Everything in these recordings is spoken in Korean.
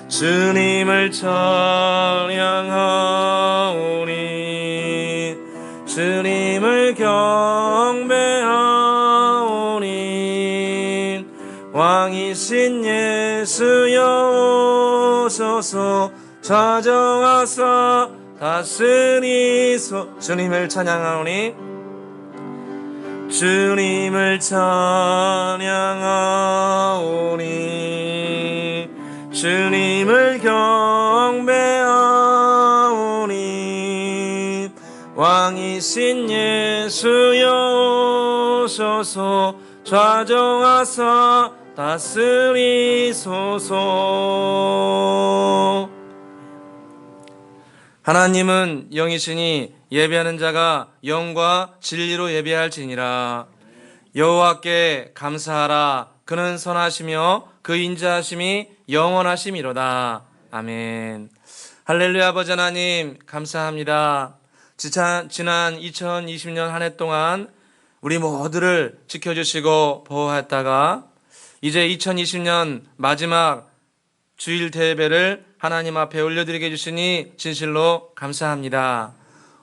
주님을 찬양하오니 주님을 경배하오니 왕이신 예수여 오셔서 찾아와서 다스리소. 주님을 찬양하오니 주님을 찬양하오니 주님을 경배하오니 왕이신 예수여 오셔서 찾아와서 다스리소서. 하나님은 영이시니 예배하는 자가 영과 진리로 예배할지니라. 여호와께 감사하라. 그는 선하시며 그 인자하심이 영원하심이로다. 아멘. 할렐루야. 아버지 하나님 감사합니다. 지난 2020년 한 해 동안 우리 모두를 지켜주시고 보호했다가 이제 2020년 마지막 주일 대배를 하나님 앞에 올려드리게 해주시니 진실로 감사합니다.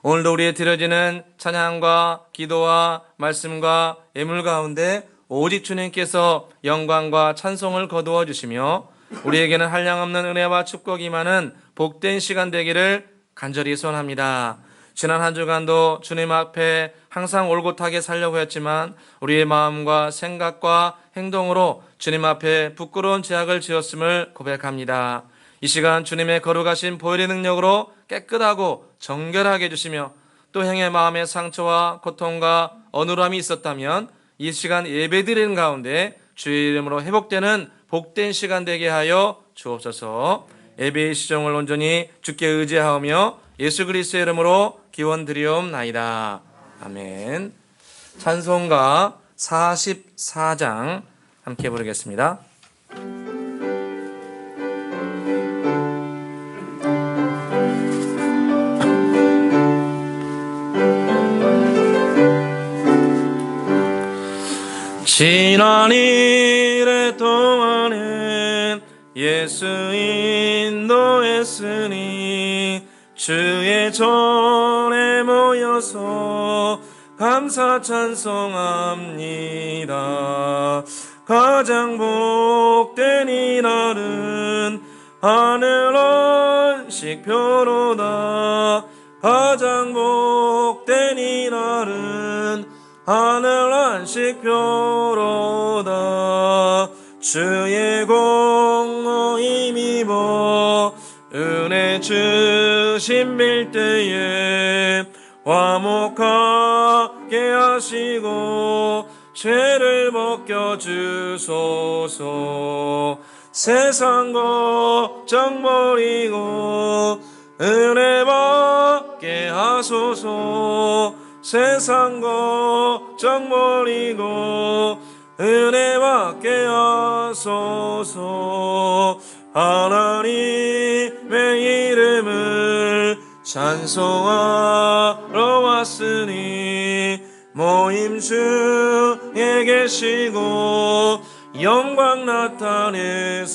오늘도 우리의 드려지는 찬양과 기도와 말씀과 예물 가운데 오직 주님께서 영광과 찬송을 거두어 주시며 우리에게는 한량없는 은혜와 축복이 많은 복된 시간 되기를 간절히 소원합니다. 지난 한 주간도 주님 앞에 항상 올곧하게 살려고 했지만 우리의 마음과 생각과 행동으로 주님 앞에 부끄러운 죄악을 지었음을 고백합니다. 이 시간 주님의 거룩하신 보혈의 능력으로 깨끗하고 정결하게 해주시며 또 행의 마음의 상처와 고통과 어눌함이 있었다면 이 시간 예배드리는 가운데 주의 이름으로 회복되는 복된 시간 되게 하여 주옵소서. 예배의 시정을 온전히 주께 의지하오며 예수 그리스도의 이름으로 기원드리옵나이다. 아멘. 찬송가 44장 함께 부르겠습니다. 지난 일에 동안에 예수 인도했으니 주의 전에 모여서 감사 찬송합니다. 가장 복된 이날은 하늘 안식표로다. 가장 복된 이날은 하늘 안식표로다. 주의 공로 힘입어 은혜 주신 밀대에 화목하게 하시고 죄를 벗겨주소서. 세상 걱정 버리고 은혜 받게 하소서. 세상 걱정 버리고 은혜 받게 하소서. 하나님의 이름을 찬송하러 왔으니 모임 중에 계시고 영광 나타내소서.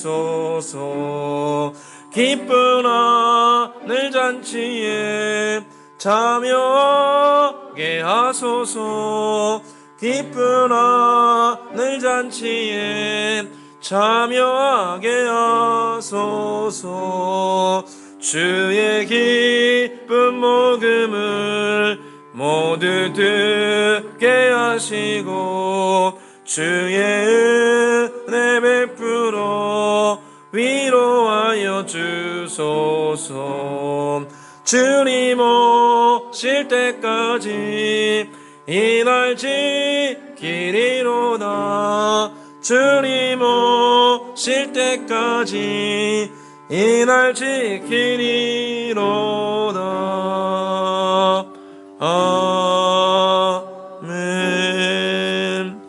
기쁜 하늘 잔치에 참여하게 하소서. 기쁜 하늘 잔치에 참여하게 하소서. 주의 기쁜 복음을 모두 듣게 하시고 주의 은혜 베풀어 위로하여 주소서. 주님 오실 때까지 이날 지키리로다. 주님 오실 때까지 이날 지키리로다. 아멘.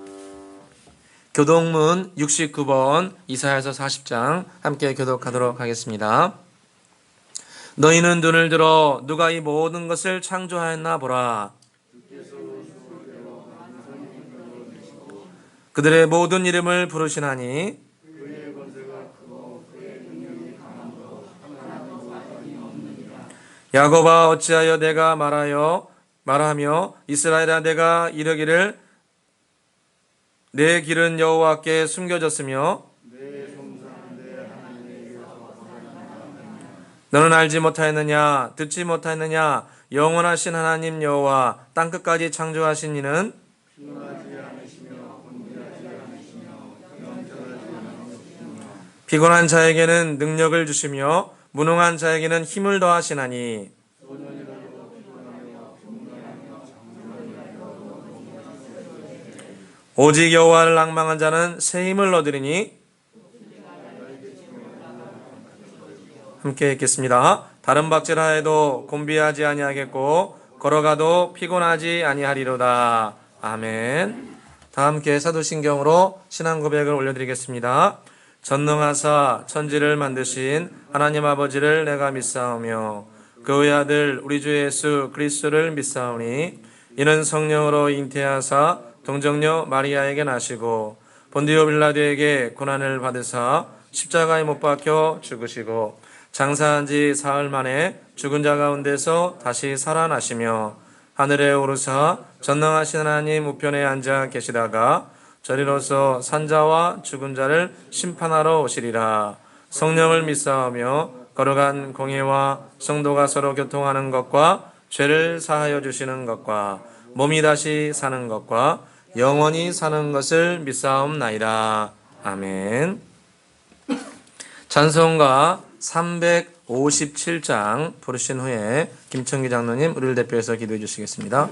교독문 69번 이사야서 40장 함께 교독하도록 하겠습니다. 너희는 눈을 들어 누가 이 모든 것을 창조하였나 보라. 그들의 모든 이름을 부르시나니 야곱아 어찌하여 내가 말하며 이스라엘아 내가 이르기를 내 길은 여호와께 숨겨졌으며 너는 알지 못하였느냐 듣지 못하였느냐 영원하신 하나님 여호와 땅끝까지 창조하신 이는 피곤한 자에게는 능력을 주시며 무능한 자에게는 힘을 더하시나니 오직 여호와를 앙망한 자는 새 힘을 얻으리니 함께 읽겠습니다. 다른 박질하여도 곤비하지 아니하겠고 걸어가도 피곤하지 아니하리로다. 아멘. 다 함께 사도신경으로 신앙 고백을 올려드리겠습니다. 전능하사 천지를 만드신 하나님 아버지를 내가 믿사오며 그 외아들 우리 주 예수 그리스도를 믿사오니 이는 성령으로 잉태하사 동정녀 마리아에게 나시고 본디오 빌라도에게 고난을 받으사 십자가에 못 박혀 죽으시고 장사한 지 사흘 만에 죽은 자 가운데서 다시 살아나시며 하늘에 오르사 전능하신 하나님 우편에 앉아 계시다가 저리로서 산자와 죽은 자를 심판하러 오시리라. 성령을 믿사오며 거룩한 공예와 성도가 서로 교통하는 것과 죄를 사하여 주시는 것과 몸이 다시 사는 것과 영원히 사는 것을 믿사옵나이다. 아멘. 찬송가 357장 부르신 후에 김청기 장로님 우리를 대표해서 기도해 주시겠습니다.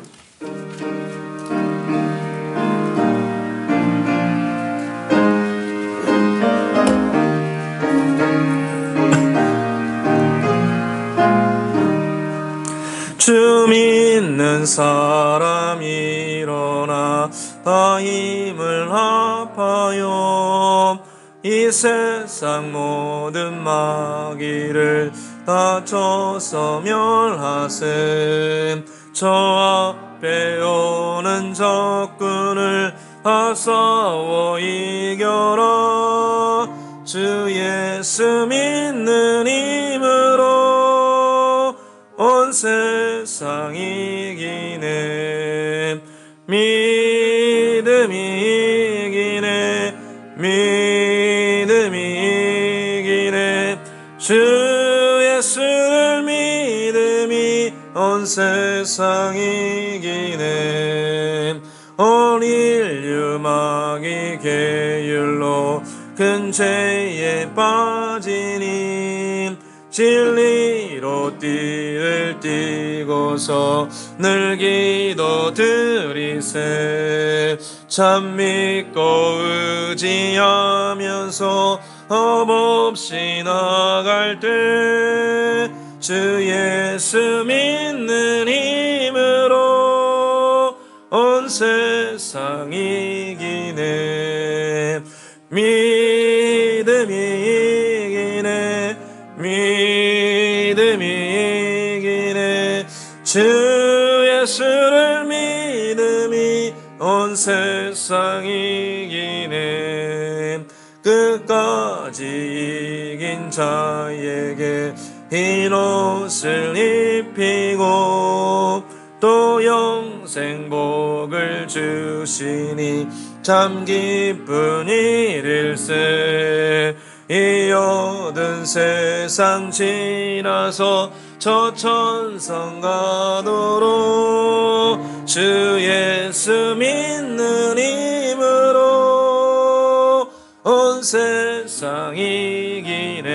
주 믿는 사람 일어나 다 힘을 합하여 이 세상 모든 마귀를 다 쳐서 멸하셈. 저 앞에 오는 적군을 다 싸워 이겨라. 주 예수 믿는 힘으로 온 세상 이기네. 믿음이 이기네. 믿음이 이기네. 주 예수를 믿음이 온 세상 이기네. 온 인류 마귀 계율로 큰 죄에 빠지니 진리로 띠를 띠고서 늘 기도 드리세. 참 믿고 의지하면서 험없이 나갈 때 주 예수 믿는 힘으로 온 세상 이기네. 믿음이 이기네. 믿음이 이기네. 주 예수를 믿음이 온 세상 이기네. 끝까지 이긴 자에게 흰 옷을 입히고 또 영생 복을 주시니 참 기쁜 일일세. 이 얻은 세상 지나서 저 천성 가도록 주 예수 믿는 힘으로 온 세상 이기네.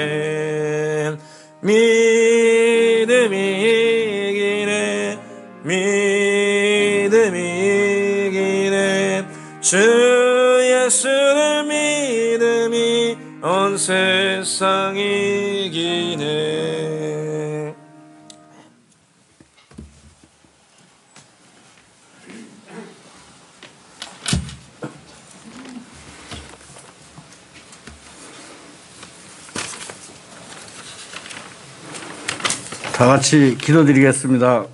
믿음이 이기네. 믿음이 이기네. 주 예수를 믿음이 온 세상 이기네. 다 같이 기도드리겠습니다.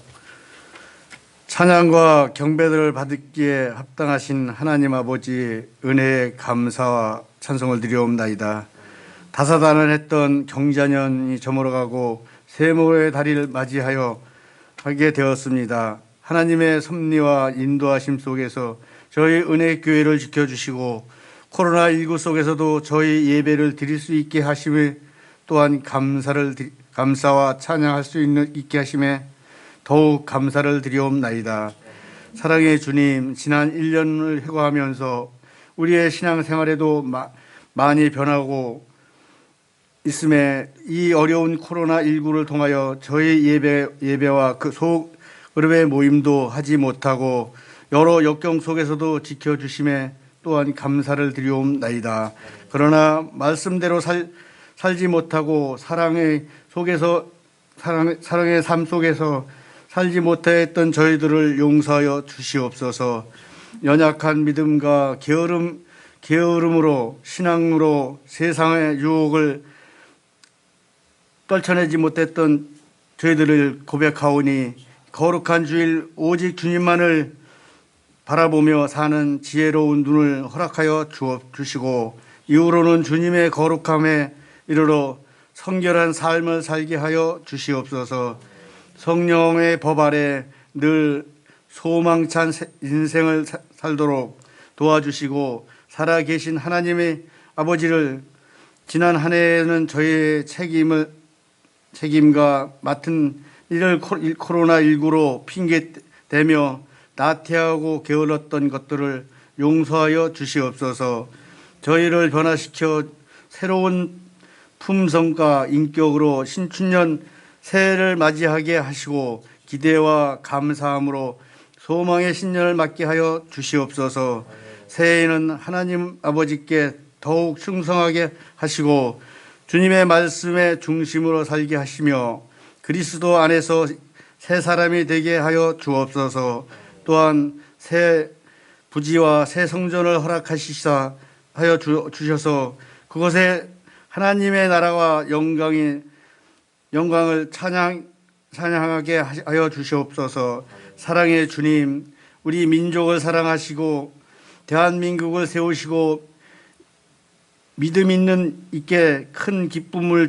찬양과 경배를 받기에 합당하신 하나님 아버지 은혜에 감사와 찬송을 드리옵나이다. 다사다난했던 경자년이 저물어가고 세모의 달을 맞이하여 하게 되었습니다. 하나님의 섭리와 인도하심 속에서 저희 은혜교회를 지켜주시고 코로나19 속에서도 저희 예배를 드릴 수 있게 하심에 또한 감사와 찬양할 수 있게 하심에 더욱 감사를 드리옵나이다. 사랑의 주님, 지난 1년을 회고하면서 우리의 신앙생활에도 많이 변하고 있음에 이 어려운 코로나19를 통하여 저희 예배와 그 소그룹의 모임도 하지 못하고 여러 역경 속에서도 지켜주심에 또한 감사를 드리옵나이다. 그러나 말씀대로 살지 못하고 사랑의 삶 속에서 살지 못했던 저희들을 용서하여 주시옵소서. 연약한 믿음과 게으름으로 신앙으로 세상의 유혹을 떨쳐내지 못했던 저희들을 고백하오니 거룩한 주일 오직 주님만을 바라보며 사는 지혜로운 눈을 허락하여 주시고 이후로는 주님의 거룩함에 이르러 성결한 삶을 살게 하여 주시옵소서. 성령의 법 아래 늘 소망찬 인생을 살도록 도와주시고 살아계신 하나님의 아버지를 지난 한 해에는 저희의 책임과 맡은 일을 코로나19로 핑계대며 나태하고 게을렀던 것들을 용서하여 주시옵소서. 저희를 변화시켜 새로운 품성과 인격으로 신춘년 새해를 맞이하게 하시고 기대와 감사함으로 소망의 신년을 맞게 하여 주시옵소서. 새해에는 하나님 아버지께 더욱 충성하게 하시고 주님의 말씀의 중심으로 살게 하시며 그리스도 안에서 새 사람이 되게 하여 주옵소서. 또한 새 부지와 새 성전을 허락하시사 하여 주셔서 그곳에 하나님의 나라와 영광을 찬양하게 하여 주시옵소서. 사랑의 주님, 우리 민족을 사랑하시고 대한민국을 세우시고 믿음 있게 큰 기쁨을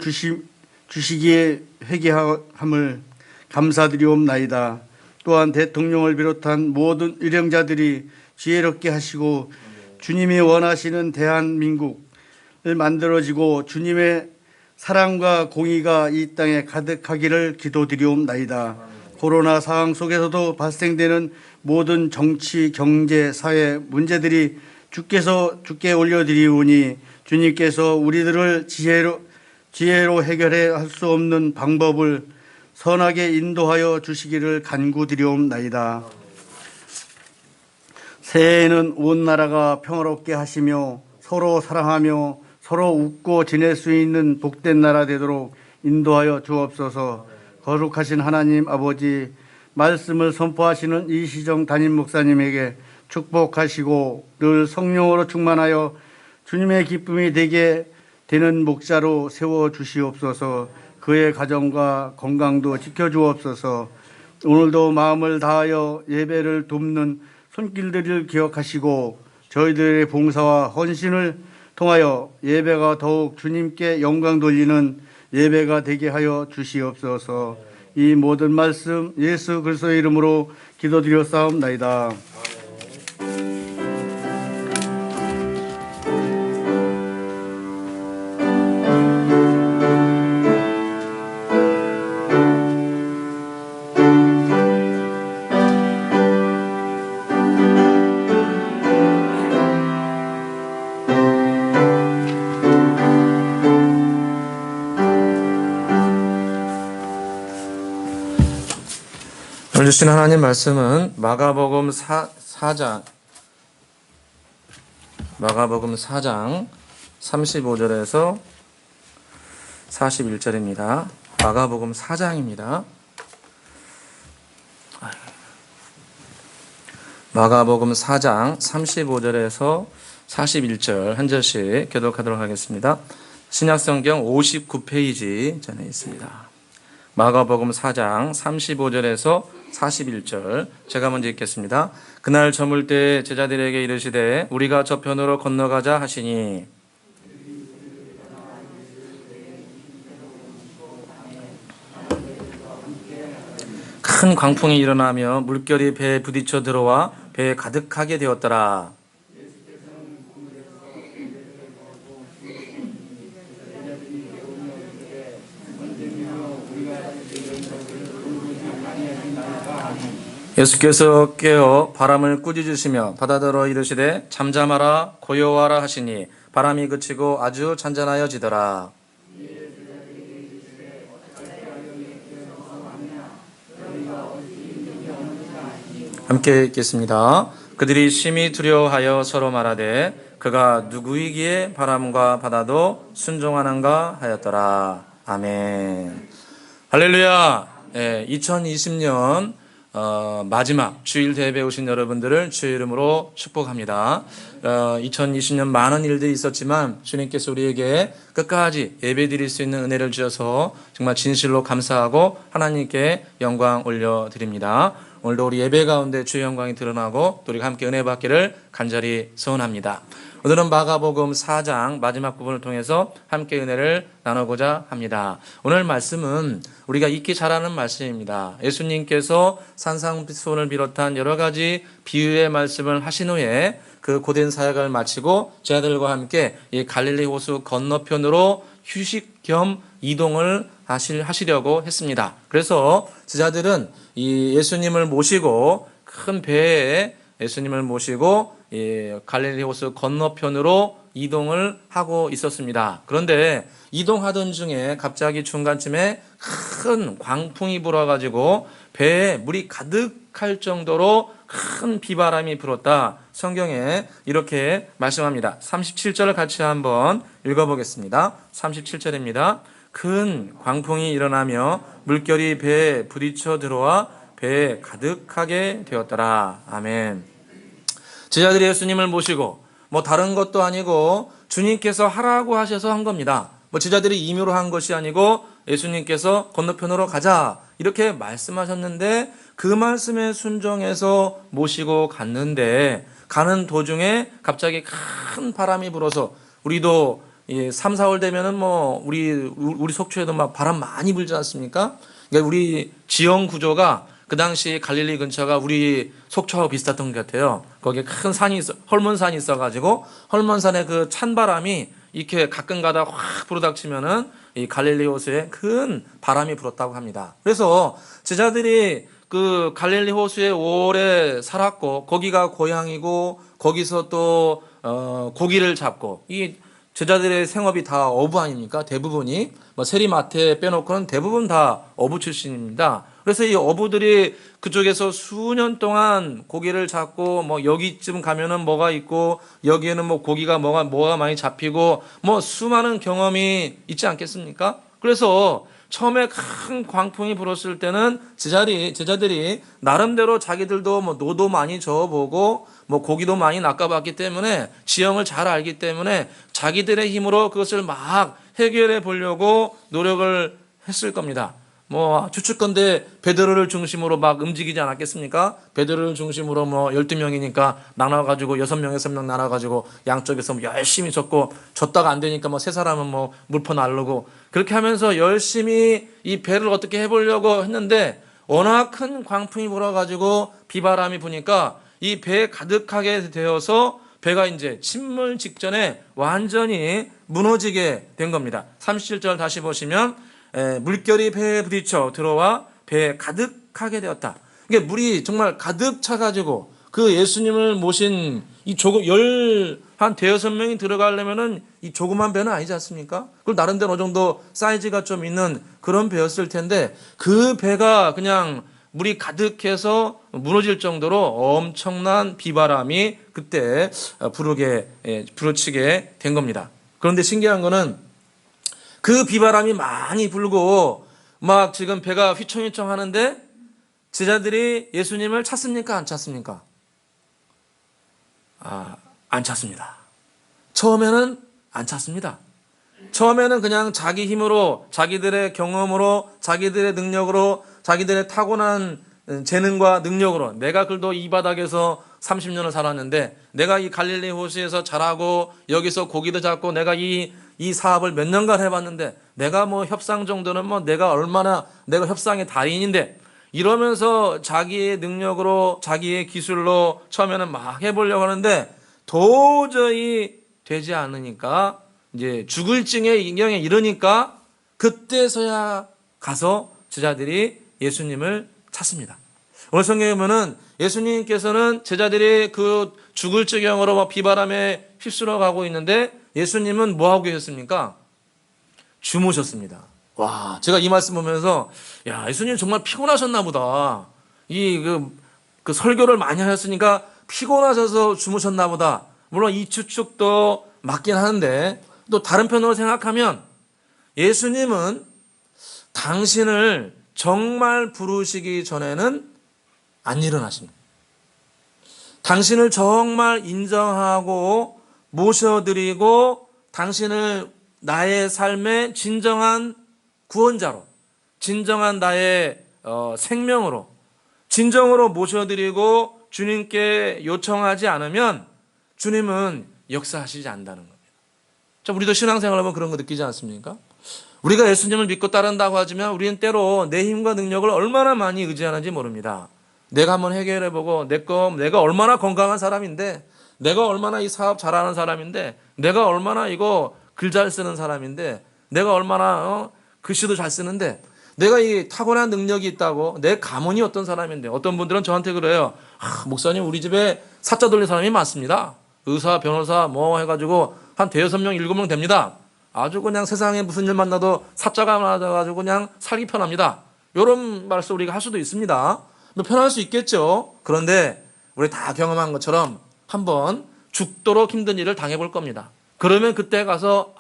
주시기에 회개함을 감사드리옵나이다. 또한 대통령을 비롯한 모든 일행자들이 지혜롭게 하시고 주님이 원하시는 대한민국을 만들어지고 주님의 사랑과 공의가 이 땅에 가득하기를 기도드리옵나이다. 코로나 상황 속에서도 발생되는 모든 정치, 경제, 사회 문제들이 주께 올려드리오니 주님께서 우리들을 지혜로 해결해 할 수 없는 방법을 선하게 인도하여 주시기를 간구드리옵나이다. 새해에는 온 나라가 평화롭게 하시며 서로 사랑하며 서로 웃고 지낼 수 있는 복된 나라 되도록 인도하여 주옵소서. 거룩하신 하나님 아버지, 말씀을 선포하시는 이시정 담임 목사님에게 축복하시고 늘 성령으로 충만하여 주님의 기쁨이 되게 되는 목자로 세워 주시옵소서. 그의 가정과 건강도 지켜주옵소서. 오늘도 마음을 다하여 예배를 돕는 손길들을 기억하시고 저희들의 봉사와 헌신을 통하여 예배가 더욱 주님께 영광 돌리는 예배가 되게 하여 주시옵소서. 이 모든 말씀 예수 그리스도의 이름으로 기도드렸사옵나이다. 오늘 주신 하나님 말씀은 마가복음 4장 35절에서 41절입니다. 마가복음 4장입니다. 마가복음 4장 35절에서 41절 한 절씩 교독하도록 하겠습니다. 신약성경 59페이지 전에 있습니다. 마가복음 4장 35절에서 41절 제가 먼저 읽겠습니다. 그날 저물 때 제자들에게 이르시되 우리가 저편으로 건너가자 하시니 큰 광풍이 일어나며 물결이 배에 부딪혀 들어와 배에 가득하게 되었더라. 예수께서 깨어 바람을 꾸짖으시며 바다더러 이르시되 잠잠하라 고요하라 하시니 바람이 그치고 아주 잔잔하여지더라. 함께 읽겠습니다. 그들이 심히 두려워하여 서로 말하되 그가 누구이기에 바람과 바다도 순종하는가 하였더라. 아멘. 할렐루야. 2020년 마지막 주일 대회 오신 여러분들을 주의 이름으로 축복합니다. 2020년 많은 일들이 있었지만 주님께서 우리에게 끝까지 예배 드릴 수 있는 은혜를 주셔서 정말 진실로 감사하고 하나님께 영광 올려드립니다. 오늘도 우리 예배 가운데 주의 영광이 드러나고 또 우리가 함께 은혜 받기를 간절히 소원합니다. 오늘은 마가복음 4장 마지막 부분을 통해서 함께 은혜를 나누고자 합니다. 오늘 말씀은 우리가 읽기 잘 아는 말씀입니다. 예수님께서 산상수훈을 비롯한 여러 가지 비유의 말씀을 하신 후에 그 고된 사역을 마치고 제자들과 함께 이 갈릴리 호수 건너편으로 휴식 겸 이동을 하시려고 했습니다. 그래서 제자들은 이 예수님을 모시고 큰 배에 예수님을 모시고 갈릴리 호수 건너편으로 이동을 하고 있었습니다. 그런데 이동하던 중에 갑자기 중간쯤에 큰 광풍이 불어가지고 배에 물이 가득할 정도로 큰 비바람이 불었다. 성경에 이렇게 말씀합니다. 37절을 같이 한번 읽어보겠습니다. 37절입니다. 큰 광풍이 일어나며 물결이 배에 부딪혀 들어와 배에 가득하게 되었더라. 아멘. 제자들이 예수님을 모시고 다른 것도 아니고 주님께서 하라고 하셔서 한 겁니다. 제자들이 임의로 한 것이 아니고 예수님께서 건너편으로 가자 이렇게 말씀하셨는데 그 말씀에 순종해서 모시고 갔는데 가는 도중에 갑자기 큰 바람이 불어서 우리도 3, 4월 되면은 우리 속초에도 막 바람 많이 불지 않습니까? 그러니까 우리 지형 구조가 그 당시 갈릴리 근처가 우리 속초하고 비슷했던 것 같아요. 거기에 큰 산이 헐몬산이 있어가지고 헐몬산에 그 찬바람이 이렇게 가끔 가다 확 불어닥치면은 이 갈릴리 호수에 큰 바람이 불었다고 합니다. 그래서 제자들이 그 갈릴리 호수에 오래 살았고 거기가 고향이고 거기서 또 고기를 잡고 이 제자들의 생업이 다 어부 아닙니까? 대부분이 세리마태 빼놓고는 대부분 다 어부 출신입니다. 그래서 이 어부들이 그쪽에서 수년 동안 고기를 잡고 여기쯤 가면은 뭐가 있고 여기에는 고기가 뭐가 많이 잡히고 수많은 경험이 있지 않겠습니까? 그래서 처음에 큰 광풍이 불었을 때는 제자들이 나름대로 자기들도 노도 많이 저어보고 고기도 많이 낚아봤기 때문에 지형을 잘 알기 때문에 자기들의 힘으로 그것을 막 해결해 보려고 노력을 했을 겁니다. 추측건데 베드로를 중심으로 막 움직이지 않았겠습니까? 베드로를 중심으로 12명이니까 나눠가지고 6명, 6명 나눠가지고 양쪽에서 열심히 졌다가 안 되니까 세 사람은 물퍼 나르고 그렇게 하면서 열심히 이 배를 어떻게 해보려고 했는데 워낙 큰 광풍이 불어가지고 비바람이 부니까 이 배에 가득하게 되어서 배가 이제 침몰 직전에 완전히 무너지게 된 겁니다. 37절 다시 보시면 물결이 배에 부딪혀 들어와 배에 가득하게 되었다. 이게 물이 정말 가득 차가지고 그 예수님을 모신 이 한 대여섯 명이 들어가려면은 이 조그만 배는 아니지 않습니까? 그걸 나름대로 어느 정도 사이즈가 좀 있는 그런 배였을 텐데 그 배가 그냥 물이 가득해서 무너질 정도로 엄청난 비바람이 그때 부르치게 된 겁니다. 그런데 신기한 거는 그 비바람이 많이 불고 막 지금 배가 휘청휘청 하는데 제자들이 예수님을 찾습니까? 안 찾습니까? 안 찾습니다. 처음에는 안 찾습니다. 처음에는 그냥 자기 힘으로, 자기들의 경험으로, 자기들의 능력으로, 자기들의 타고난 재능과 능력으로 내가 그래도 이 바닥에서 30년을 살았는데 내가 이 갈릴리 호수에서 자라고 여기서 고기도 잡고 내가 이 사업을 몇 년간 해봤는데 내가 협상 정도는 내가 협상의 달인인데 이러면서 자기의 능력으로 자기의 기술로 처음에는 막 해보려고 하는데 도저히 되지 않으니까 이제 죽을 징에 인경에 이르니까 그때서야 가서 제자들이 예수님을 찾습니다. 오늘 성경에 보면은 예수님께서는 제자들이 그 죽을 지경으로 막 비바람에 휩쓸어 가고 있는데 예수님은 뭐 하고 계셨습니까? 주무셨습니다. 와, 제가 이 말씀 보면서 야, 예수님 정말 피곤하셨나 보다. 그 설교를 많이 하셨으니까 피곤하셔서 주무셨나 보다. 물론 이 추측도 맞긴 하는데 또 다른 편으로 생각하면 예수님은 당신을 정말 부르시기 전에는 안 일어나십니다. 당신을 정말 인정하고 모셔드리고 당신을 나의 삶의 진정한 구원자로, 진정한 나의 생명으로, 진정으로 모셔드리고 주님께 요청하지 않으면 주님은 역사하시지 않는다는 겁니다. 자, 우리도 신앙생활 하면 그런 거 느끼지 않습니까? 우리가 예수님을 믿고 따른다고 하지만 우리는 때로 내 힘과 능력을 얼마나 많이 의지하는지 모릅니다. 내가 한번 해결해보고 내가 얼마나 건강한 사람인데, 내가 얼마나 이 사업 잘하는 사람인데, 내가 얼마나 이거 글 잘 쓰는 사람인데, 내가 얼마나 글씨도 잘 쓰는데, 내가 이 타고난 능력이 있다고, 내 가문이 어떤 사람인데, 어떤 분들은 저한테 그래요. 목사님 우리 집에 사자 돌린 사람이 많습니다. 의사, 변호사 뭐 해가지고 한 5명, 7명 됩니다. 아주 그냥 세상에 무슨 일 만나도 사자가 맞아가지고 그냥 살기 편합니다. 이런 말씀 우리가 할 수도 있습니다. 편할 수 있겠죠. 그런데 우리 다 경험한 것처럼 한번 죽도록 힘든 일을 당해볼 겁니다. 그러면 그때 가서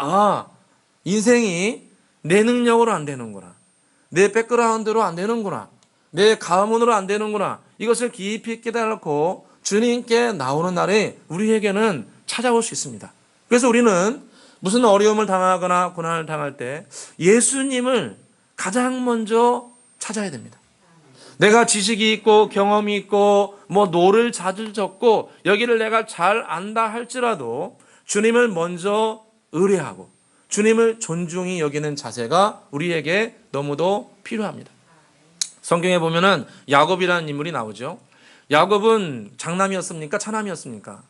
인생이 내 능력으로 안 되는구나, 내 백그라운드로 안 되는구나, 내 가문으로 안 되는구나, 이것을 깊이 깨달고 주님께 나오는 날이 우리에게는 찾아올 수 있습니다. 그래서 우리는 무슨 어려움을 당하거나 고난을 당할 때 예수님을 가장 먼저 찾아야 됩니다. 내가 지식이 있고 경험이 있고 뭐 노를 자주 적고 여기를 내가 잘 안다 할지라도 주님을 먼저 의뢰하고 주님을 존중히 여기는 자세가 우리에게 너무도 필요합니다. 성경에 보면은 야곱이라는 인물이 나오죠. 야곱은 장남이었습니까? 차남이었습니까?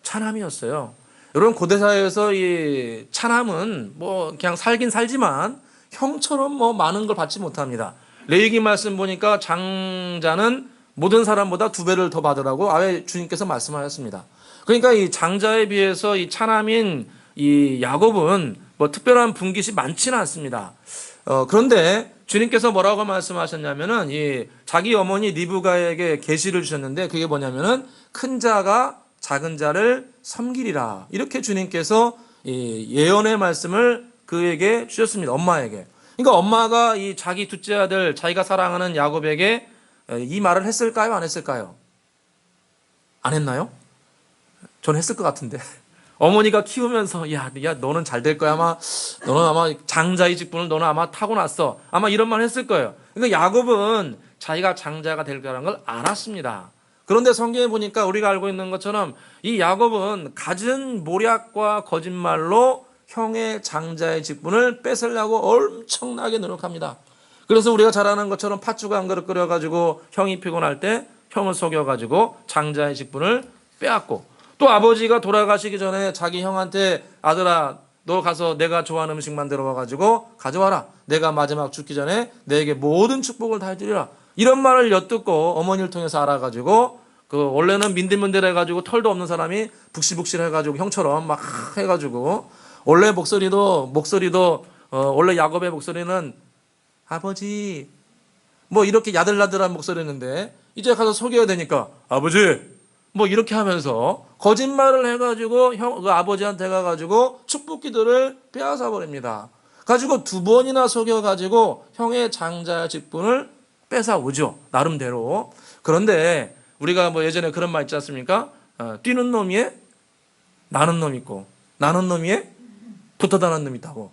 차남이었어요. 여러분, 고대사회에서 이 차남은 뭐 그냥 살긴 살지만 형처럼 뭐 많은 걸 받지 못합니다. 레위기 말씀 보니까 장자는 모든 사람보다 2배를 더 받으라고 아예 주님께서 말씀하셨습니다. 그러니까 이 장자에 비해서 이 차남인 이 야곱은 뭐 특별한 분깃이 많지는 않습니다. 그런데 주님께서 뭐라고 말씀하셨냐면은 이 자기 어머니 리브가에게 계시를 주셨는데 그게 뭐냐면은 큰 자가 작은 자를 섬기리라, 이렇게 주님께서 이 예언의 말씀을 그에게 주셨습니다. 엄마에게. 그러니까 엄마가 이 자기 둘째 아들, 자기가 사랑하는 야곱에게 이 말을 했을까요? 안 했을까요? 안 했나요? 전 했을 것 같은데. 어머니가 키우면서 야 너는 잘 될 거야, 너는 아마 장자의 직분을 너는 아마 타고났어, 아마 이런 말 했을 거예요. 그러니까 야곱은 자기가 장자가 될 거라는 걸 알았습니다. 그런데 성경에 보니까 우리가 알고 있는 것처럼 이 야곱은 갖은 모략과 거짓말로 형의 장자의 직분을 뺏으려고 엄청나게 노력합니다. 그래서 우리가 잘 아는 것처럼 팥죽 한 그릇 끓여가지고 형이 피곤할 때 형을 속여가지고 장자의 직분을 빼앗고, 또 아버지가 돌아가시기 전에 자기 형한테 아들아 너 가서 내가 좋아하는 음식 만들어 와가지고 가져와라, 내가 마지막 죽기 전에 내게 모든 축복을 다 해주리라, 이런 말을 엿듣고 어머니를 통해서 알아가지고 그 원래는 민들민들 해가지고 털도 없는 사람이 북실북실 해가지고 형처럼 막 해가지고 원래 목소리도 원래 야곱의 목소리는 아버지 뭐 이렇게 야들야들한 목소리였는데 이제 가서 속여야 되니까 아버지 뭐 이렇게 하면서 거짓말을 해가지고 그 아버지한테 가가지고 축복기도를 빼앗아 버립니다. 가지고 2번이나 속여가지고 형의 장자 직분을 뺏어 오죠, 나름대로. 그런데 우리가 뭐 예전에 그런 말 있지 않습니까? 뛰는 놈이에 나는 놈 있고 나는 놈이에 붙어다는 놈이 있다고.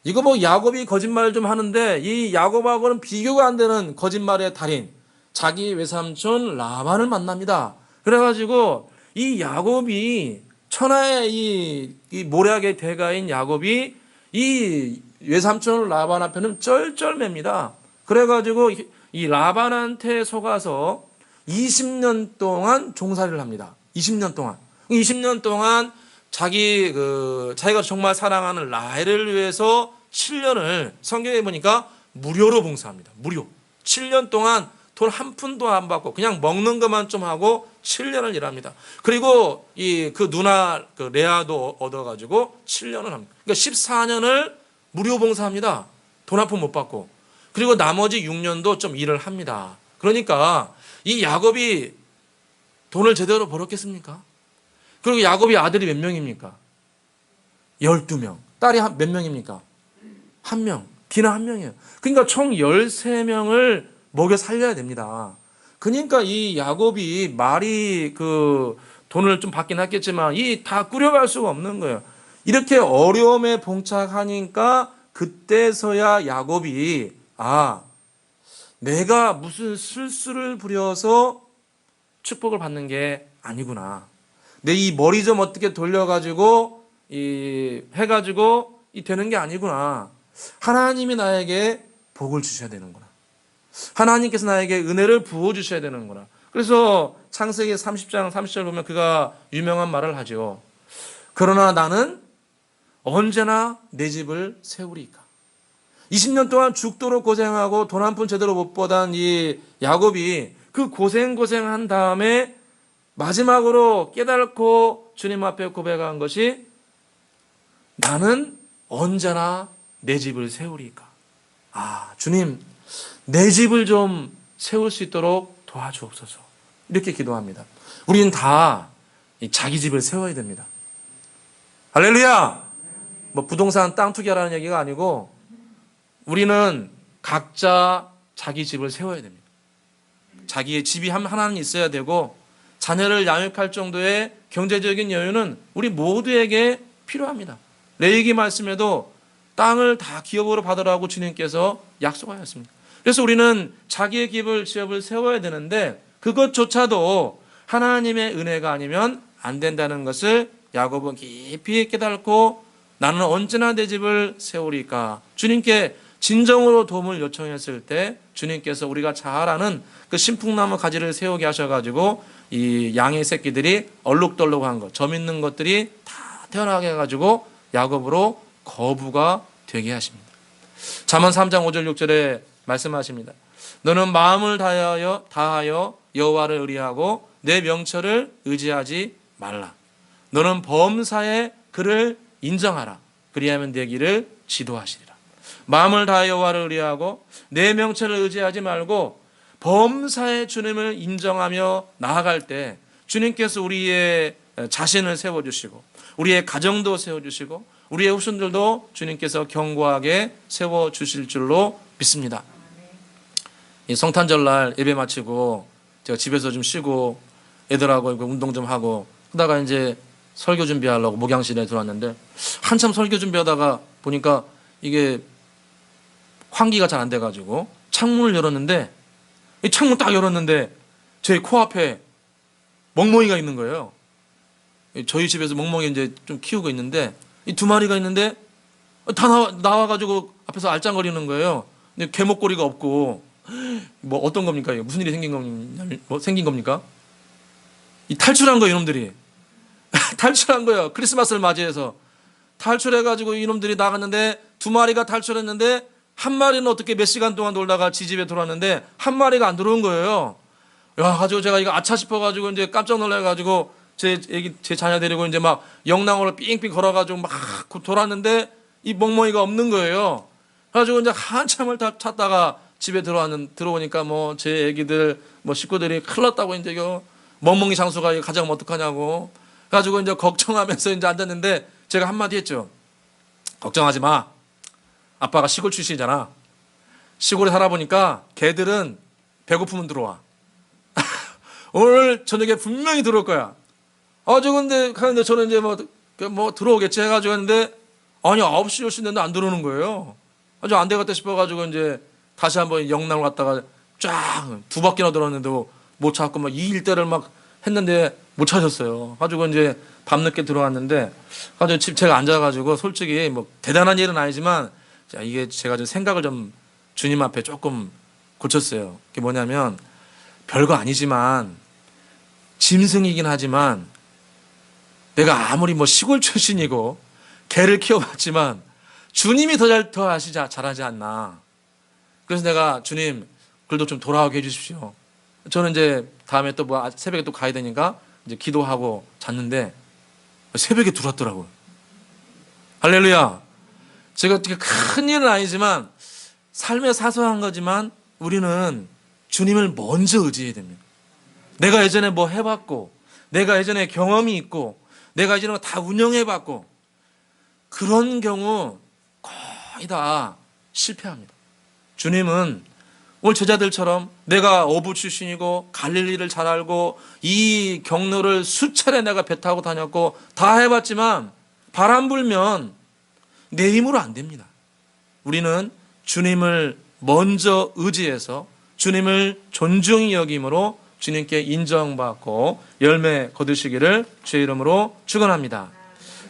이거 뭐 야곱이 거짓말 좀 하는데 이 야곱하고는 비교가 안 되는 거짓말의 달인 자기 외삼촌 라반을 만납니다. 그래가지고 이 야곱이 천하의 이 모략의 대가인 야곱이 이 외삼촌 라반 앞에는 쩔쩔맵니다. 그래가지고 이 라반한테 속아서 20년 동안 종살이를 합니다. 20년 동안. 20년 동안 자기가 정말 사랑하는 라헬을 위해서 7년을 성경에 보니까 무료로 봉사합니다. 무료. 7년 동안 돈 한 푼도 안 받고 그냥 먹는 것만 좀 하고 7년을 일합니다. 그리고 그 누나 레아도 얻어가지고 7년을 합니다. 그러니까 14년을 무료 봉사합니다. 돈 한 푼 못 받고. 그리고 나머지 6년도 좀 일을 합니다. 그러니까 이 야곱이 돈을 제대로 벌었겠습니까? 그리고 야곱이 아들이 몇 명입니까? 12명. 딸이 몇 명입니까? 1명. 디나 1명이에요. 그러니까 총 13명을 먹여 살려야 됩니다. 그러니까 이 야곱이 말이 돈을 좀 받긴 했겠지만 다 꾸려갈 수가 없는 거예요. 이렇게 어려움에 봉착하니까 그때서야 야곱이 내가 무슨 실수를 부려서 축복을 받는 게 아니구나. 내 이 머리 좀 어떻게 돌려가지고 해가지고 되는 게 아니구나. 하나님이 나에게 복을 주셔야 되는구나. 하나님께서 나에게 은혜를 부어주셔야 되는구나. 그래서 창세기 30장 30절 보면 그가 유명한 말을 하죠. 그러나 나는 언제나 내 집을 세우리까. 20년 동안 죽도록 고생하고 돈 한 푼 제대로 못 받은 이 야곱이 그 고생한 다음에 마지막으로 깨닫고 주님 앞에 고백한 것이 나는 언제나 내 집을 세우리까. 주님, 내 집을 좀 세울 수 있도록 도와주옵소서. 이렇게 기도합니다. 우리는 다 자기 집을 세워야 됩니다. 할렐루야! 부동산 땅 투기하라는 얘기가 아니고 우리는 각자 자기 집을 세워야 됩니다. 자기의 집이 하나는 있어야 되고 자녀를 양육할 정도의 경제적인 여유는 우리 모두에게 필요합니다. 레위기 말씀에도 땅을 다 기업으로 받으라고 주님께서 약속하셨습니다. 그래서 우리는 자기의 집을 세워야 되는데 그것조차도 하나님의 은혜가 아니면 안 된다는 것을 야곱은 깊이 깨닫고 나는 언제나 내 집을 세우리까. 주님께 진정으로 도움을 요청했을 때 주님께서 우리가 잘 아는 그 신풍나무 가지를 세우게 하셔가지고 이 양의 새끼들이 얼룩덜룩한 것, 점 있는 것들이 다 태어나게 해가지고 야곱으로 거부가 되게 하십니다. 잠언 3장 5절 6절에 말씀하십니다. 너는 마음을 다하여 여호와를 의리하고 내 명철을 의지하지 말라. 너는 범사에 그를 인정하라. 그리하면 내 길을 지도하시리라. 마음을 다하여 여호와를 의리하고 내 명철을 의지하지 말고 범사에 주님을 인정하며 나아갈 때 주님께서 우리의 자신을 세워주시고 우리의 가정도 세워주시고 우리의 후손들도 주님께서 견고하게 세워주실 줄로 믿습니다. 이 성탄절날 예배 마치고 제가 집에서 좀 쉬고 애들하고 운동 좀 하고 하다가 이제 설교 준비하려고 목양실에 들어왔는데 한참 설교 준비하다가 보니까 이게 환기가 잘 안 돼가지고 창문을 열었는데 이 창문 딱 열었는데 제 코앞에 멍멍이가 있는 거예요. 저희 집에서 멍멍이 이제 좀 키우고 있는데 이 2마리가 있는데 다 나와가지고 앞에서 알짱거리는 거예요. 근데 개목걸이가 없고 어떤 겁니까? 이게 무슨 일이 생긴 겁니까? 이 탈출한 거예요, 이놈들이. 탈출한 거예요. 크리스마스를 맞이해서 탈출해가지고 이놈들이 나갔는데 2마리가 탈출했는데 1마리는 어떻게 몇 시간 동안 놀다가 지 집에 들어왔는데 1마리가 안 들어온 거예요. 가지고 제가 이거 아차 싶어가지고 이제 깜짝 놀라가지고 제 자녀 데리고 이제 막 영랑으로 삥삥 걸어가지고 막 돌았는데 이 멍멍이가 없는 거예요. 그래가지고 이제 한참을 다 찾다가 집에 들어오니까 제 애기들 식구들이 큰일 났다고 이제 이거 멍멍이 장수가 이거 가져가면 어떡하냐고. 그래가지고 이제 걱정하면서 이제 앉았는데 제가 한마디 했죠. 걱정하지 마. 아빠가 시골 출신이잖아. 시골에 살아보니까 개들은 배고프면 들어와. 오늘 저녁에 분명히 들어올 거야. 근데 저는 이제 들어오겠지 해가지고 했는데 아니 9시 10시 됐는데 안 들어오는 거예요. 아주 안 되겠다 싶어가지고 이제 다시 한번 영남을 갔다가 쫙 2바퀴나 들어왔는데 못 찾고 막 이 일대를 막 했는데 못 찾았어요. 가지고 이제 밤늦게 들어왔는데 가지고 제가 앉아가지고 솔직히 대단한 일은 아니지만 이게 제가 좀 생각을 좀 주님 앞에 조금 고쳤어요. 그게 뭐냐면 별거 아니지만 짐승이긴 하지만 내가 아무리 뭐 시골 출신이고 개를 키워봤지만 주님이 더 잘하지 않나. 그래서 내가 주님 그래도 좀 돌아오게 해주십시오. 저는 이제 다음에 또 뭐 새벽에 또 가야 되니까 이제 기도하고 잤는데 새벽에 들어왔더라고요. 할렐루야. 제가 어떻게 큰 일은 아니지만 삶의 사소한 거지만 우리는 주님을 먼저 의지해야 됩니다. 내가 예전에 뭐 해봤고 내가 예전에 경험이 있고 내가 예전에 다 운영해봤고 그런 경우 거의 다 실패합니다. 주님은 오늘 제자들처럼 내가 어부 출신이고 갈릴리를 잘 알고 이 경로를 수차례 내가 배 타고 다녔고 다 해봤지만 바람 불면 내 힘으로 안 됩니다. 우리는 주님을 먼저 의지해서 주님을 존중히 여김으로 주님께 인정받고 열매 거두시기를 주의 이름으로 축원합니다.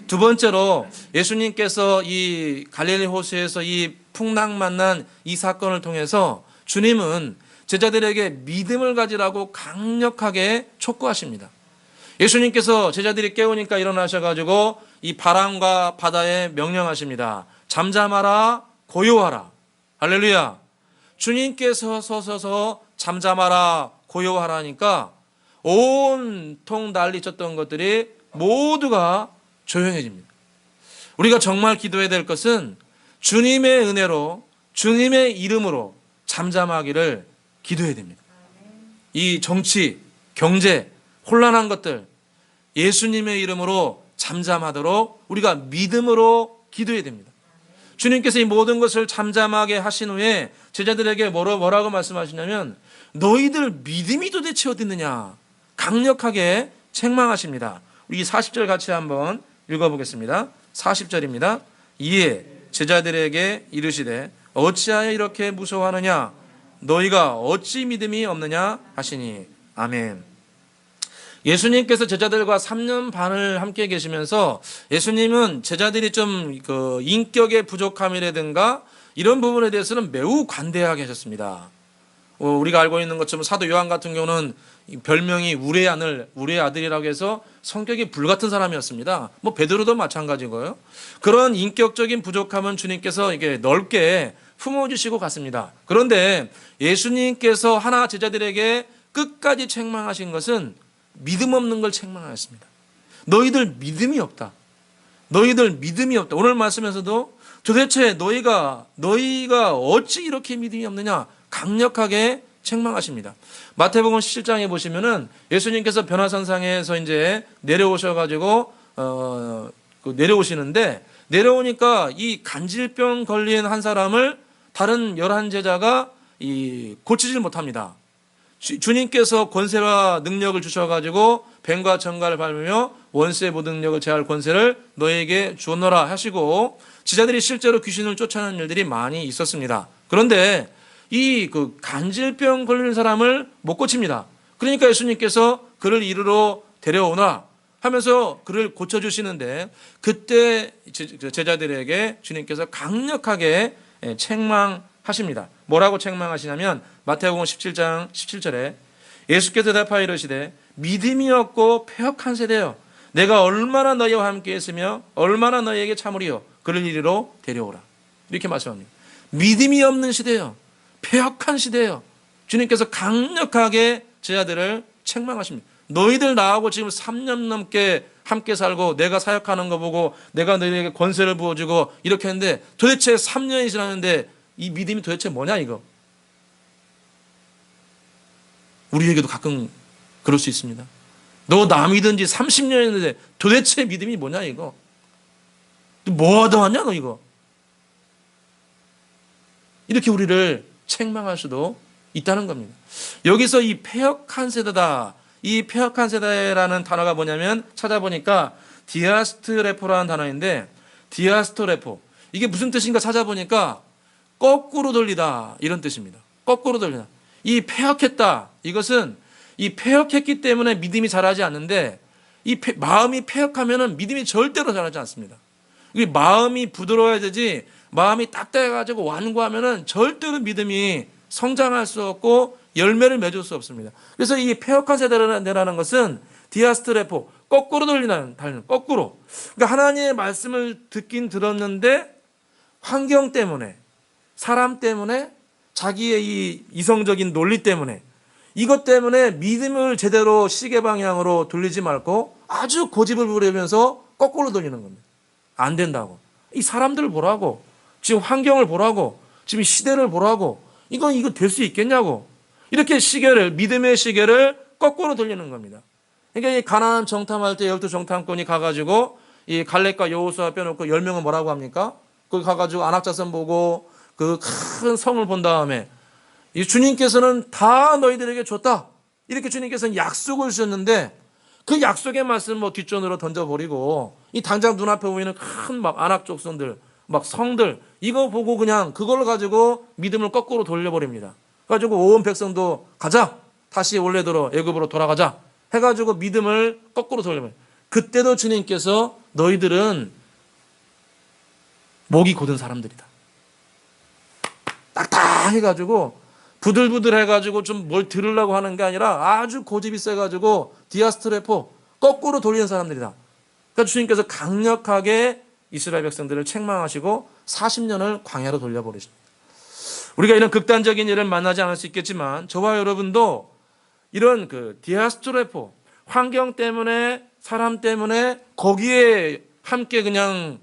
두 번째로 예수님께서 이 갈릴리 호수에서 이 풍랑 만난 이 사건을 통해서 주님은 제자들에게 믿음을 가지라고 강력하게 촉구하십니다. 예수님께서 제자들이 깨우니까 일어나셔가지고 이 바람과 바다에 명령하십니다. 잠잠하라, 고요하라. 할렐루야. 주님께서 서서 잠잠하라, 고요하라니까 온통 난리쳤던 것들이 모두가 조용해집니다. 우리가 정말 기도해야 될 것은 주님의 은혜로 주님의 이름으로 잠잠하기를 기도해야 됩니다. 이 정치, 경제, 혼란한 것들 예수님의 이름으로 잠잠하도록 우리가 믿음으로 기도해야 됩니다. 주님께서 이 모든 것을 잠잠하게 하신 후에 제자들에게 뭐라고 말씀하시냐면 너희들 믿음이 도대체 어디 있느냐 강력하게 책망하십니다. 우리 40절 같이 한번 읽어보겠습니다. 40절입니다. 이에 제자들에게 이르시되 어찌하여 이렇게 무서워하느냐 너희가 어찌 믿음이 없느냐 하시니 아멘. 예수님께서 제자들과 3년 반을 함께 계시면서 예수님은 제자들이 좀 그 인격의 부족함이라든가 이런 부분에 대해서는 매우 관대하게 하셨습니다. 우리가 알고 있는 것처럼 사도 요한 같은 경우는 별명이 우레의 아들이라고 해서 성격이 불같은 사람이었습니다. 뭐 베드로도 마찬가지고요. 그런 인격적인 부족함은 주님께서 이게 넓게 품어주시고 갔습니다. 그런데 예수님께서 하나 제자들에게 끝까지 책망하신 것은 믿음 없는 걸 책망하였습니다. 너희들 믿음이 없다. 너희들 믿음이 없다. 오늘 말씀에서도 도대체 너희가 어찌 이렇게 믿음이 없느냐 강력하게 책망하십니다. 마태복음 17장에 보시면은 예수님께서 변화산상에서 이제 내려오셔가지고 내려오시는데 내려오니까 이 간질병 걸린 한 사람을 다른 11제자가 고치질 못합니다. 주님께서 권세와 능력을 주셔가지고 뱀과 정갈을 밟으며 원수의 모든 능력을 제할 권세를 너에게 주었노라 하시고 제자들이 실제로 귀신을 쫓아내는 일들이 많이 있었습니다. 그런데 이 간질병 걸린 사람을 못 고칩니다. 그러니까 예수님께서 그를 이리로 데려오라 하면서 그를 고쳐주시는데 그때 제자들에게 주님께서 강력하게 책망하십니다. 뭐라고 책망하시냐면 마태복음 17장 17절에 예수께서 대답하여 이르시되 믿음이 없고 패역한 세대여 내가 얼마나 너희와 함께 했으며 얼마나 너희에게 참으리요 그를 이리로 데려오라 이렇게 말씀합니다. 믿음이 없는 시대여 패역한 시대여 주님께서 강력하게 제자들을 책망하십니다. 너희들 나하고 지금 3년 넘게 함께 살고 내가 사역하는 거 보고 내가 너희에게 권세를 부어주고 이렇게 했는데 도대체 3년이 지났는데 이 믿음이 도대체 뭐냐 이거. 우리에게도 가끔 그럴 수 있습니다. 너 남이든지 30년 했는데 도대체 믿음이 뭐냐 이거. 뭐 하다 왔냐 너 이거. 이렇게 우리를 책망할 수도 있다는 겁니다. 여기서 이 패역한 세대다. 이 패역한 세대라는 단어가 뭐냐면 찾아보니까 디아스트레포라는 단어인데 디아스토레포 이게 무슨 뜻인가 찾아보니까 거꾸로 돌리다 이런 뜻입니다. 거꾸로 돌리다. 이 패역했다. 이것은 이 패역했기 때문에 믿음이 자라지 않는데 이 마음이 패역하면은 믿음이 절대로 자라지 않습니다. 마음이 부드러워야 되지 마음이 딱딱해가지고 완고하면은 절대로 믿음이 성장할 수 없고 열매를 맺을 수 없습니다. 그래서 이 폐역한 세대라는 것은 디아스트레포, 거꾸로 달리는 거꾸로. 그러니까 하나님의 말씀을 듣긴 들었는데 환경 때문에, 사람 때문에, 자기의 이 이성적인 논리 때문에, 이것 때문에 믿음을 제대로 시계 방향으로 돌리지 말고 아주 고집을 부리면서 거꾸로 돌리는 겁니다. 안 된다고. 이 사람들을 보라고, 지금 환경을 보라고, 지금 시대를 보라고, 이거 될 수 있겠냐고. 이렇게 믿음의 시계를 거꾸로 돌리는 겁니다. 그러니까 이 가나안 정탐할 때 12정탐꾼이 가가지고 이 갈렙과 여호수아 빼놓고 10명은 뭐라고 합니까? 거기 가가지고 안악자선 보고 그 큰 성을 본 다음에 이 주님께서는 다 너희들에게 줬다. 이렇게 주님께서는 약속을 주셨는데 그 약속의 말씀 뒷전으로 던져버리고 이 당장 눈앞에 보이는 큰 막 안악 족속들, 막 성들 이거 보고 그냥 그걸 가지고 믿음을 거꾸로 돌려버립니다. 가지고 온 백성도 가자. 다시 원래대로 애굽으로 돌아가자. 해가지고 믿음을 거꾸로 돌려버려요. 그때도 주님께서 너희들은 목이 곧은 사람들이다. 딱딱 해가지고 부들부들 해가지고 좀 뭘 들으려고 하는 게 아니라 아주 고집이 세가지고 디아스트레포 거꾸로 돌리는 사람들이다. 그러니까 주님께서 강력하게 이스라엘 백성들을 책망하시고 40년을 광야로 돌려버리십니다. 우리가 이런 극단적인 일을 만나지 않을 수 있겠지만 저와 여러분도 이런 디아스트레포 환경 때문에 사람 때문에 거기에 함께 그냥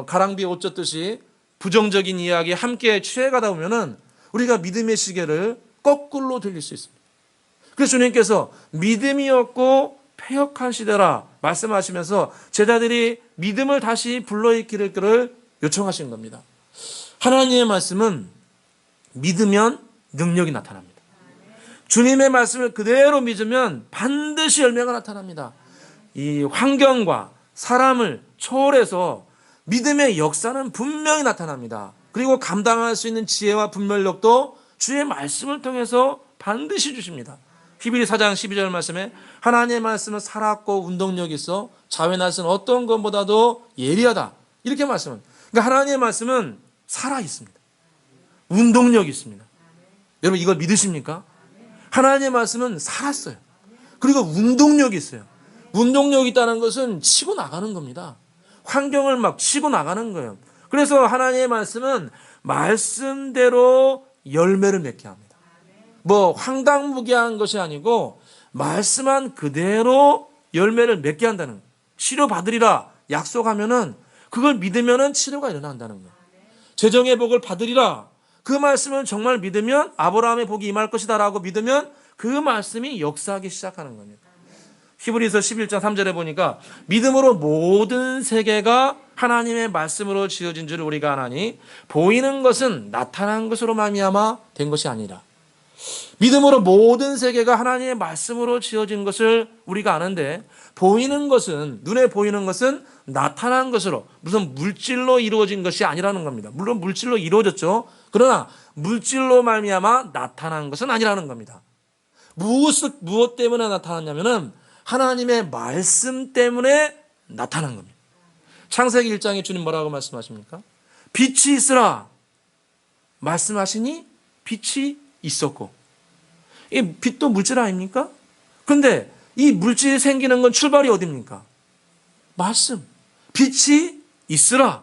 가랑비에 옷 젖듯이 부정적인 이야기에 함께 취해가다 보면은 우리가 믿음의 시계를 거꾸로 돌릴 수 있습니다. 그래서 주님께서 믿음이 없고 패역한 시대라 말씀하시면서 제자들이 믿음을 다시 불러일으키기를 요청하신 겁니다. 하나님의 말씀은 믿으면 능력이 나타납니다. 주님의 말씀을 그대로 믿으면 반드시 열매가 나타납니다. 이 환경과 사람을 초월해서 믿음의 역사는 분명히 나타납니다. 그리고 감당할 수 있는 지혜와 분별력도 주의 말씀을 통해서 반드시 주십니다. 히브리 4장 12절 말씀에 하나님의 말씀은 살았고 운동력이 있어 자회 날선 어떤 것보다도 예리하다. 이렇게 말씀은. 그러니까 하나님의 말씀은 살아 있습니다. 운동력이 있습니다. 여러분 이걸 믿으십니까? 하나님의 말씀은 살았어요. 그리고 운동력이 있어요. 운동력이 있다는 것은 치고 나가는 겁니다. 환경을 막 치고 나가는 거예요. 그래서 하나님의 말씀은 말씀대로 열매를 맺게 합니다. 황당무계한 것이 아니고 말씀한 그대로 열매를 맺게 한다는 거예요. 치료받으리라 약속하면은 그걸 믿으면은 치료가 일어난다는 거예요. 재정의 복을 받으리라 그 말씀을 정말 믿으면 아브라함의 복이 임할 것이다라고 믿으면 그 말씀이 역사하기 시작하는 겁니다. 히브리서 11장 3절에 보니까 믿음으로 모든 세계가 하나님의 말씀으로 지어진 줄 우리가 아나니 보이는 것은 나타난 것으로 말미암아 된 것이 아니라 믿음으로 모든 세계가 하나님의 말씀으로 지어진 것을 우리가 아는데 보이는 것은 눈에 보이는 것은 나타난 것으로 무슨 물질로 이루어진 것이 아니라는 겁니다. 물론 물질로 이루어졌죠. 그러나 물질로 말미암아 나타난 것은 아니라는 겁니다. 무엇 때문에 나타났냐면은 하나님의 말씀 때문에 나타난 겁니다. 창세기 1장에 주님 뭐라고 말씀하십니까? 빛이 있으라 말씀하시니 빛이 있었고 이 빛도 물질 아닙니까? 근데 이 물질이 생기는 건 출발이 어디입니까? 말씀. 빛이 있으라.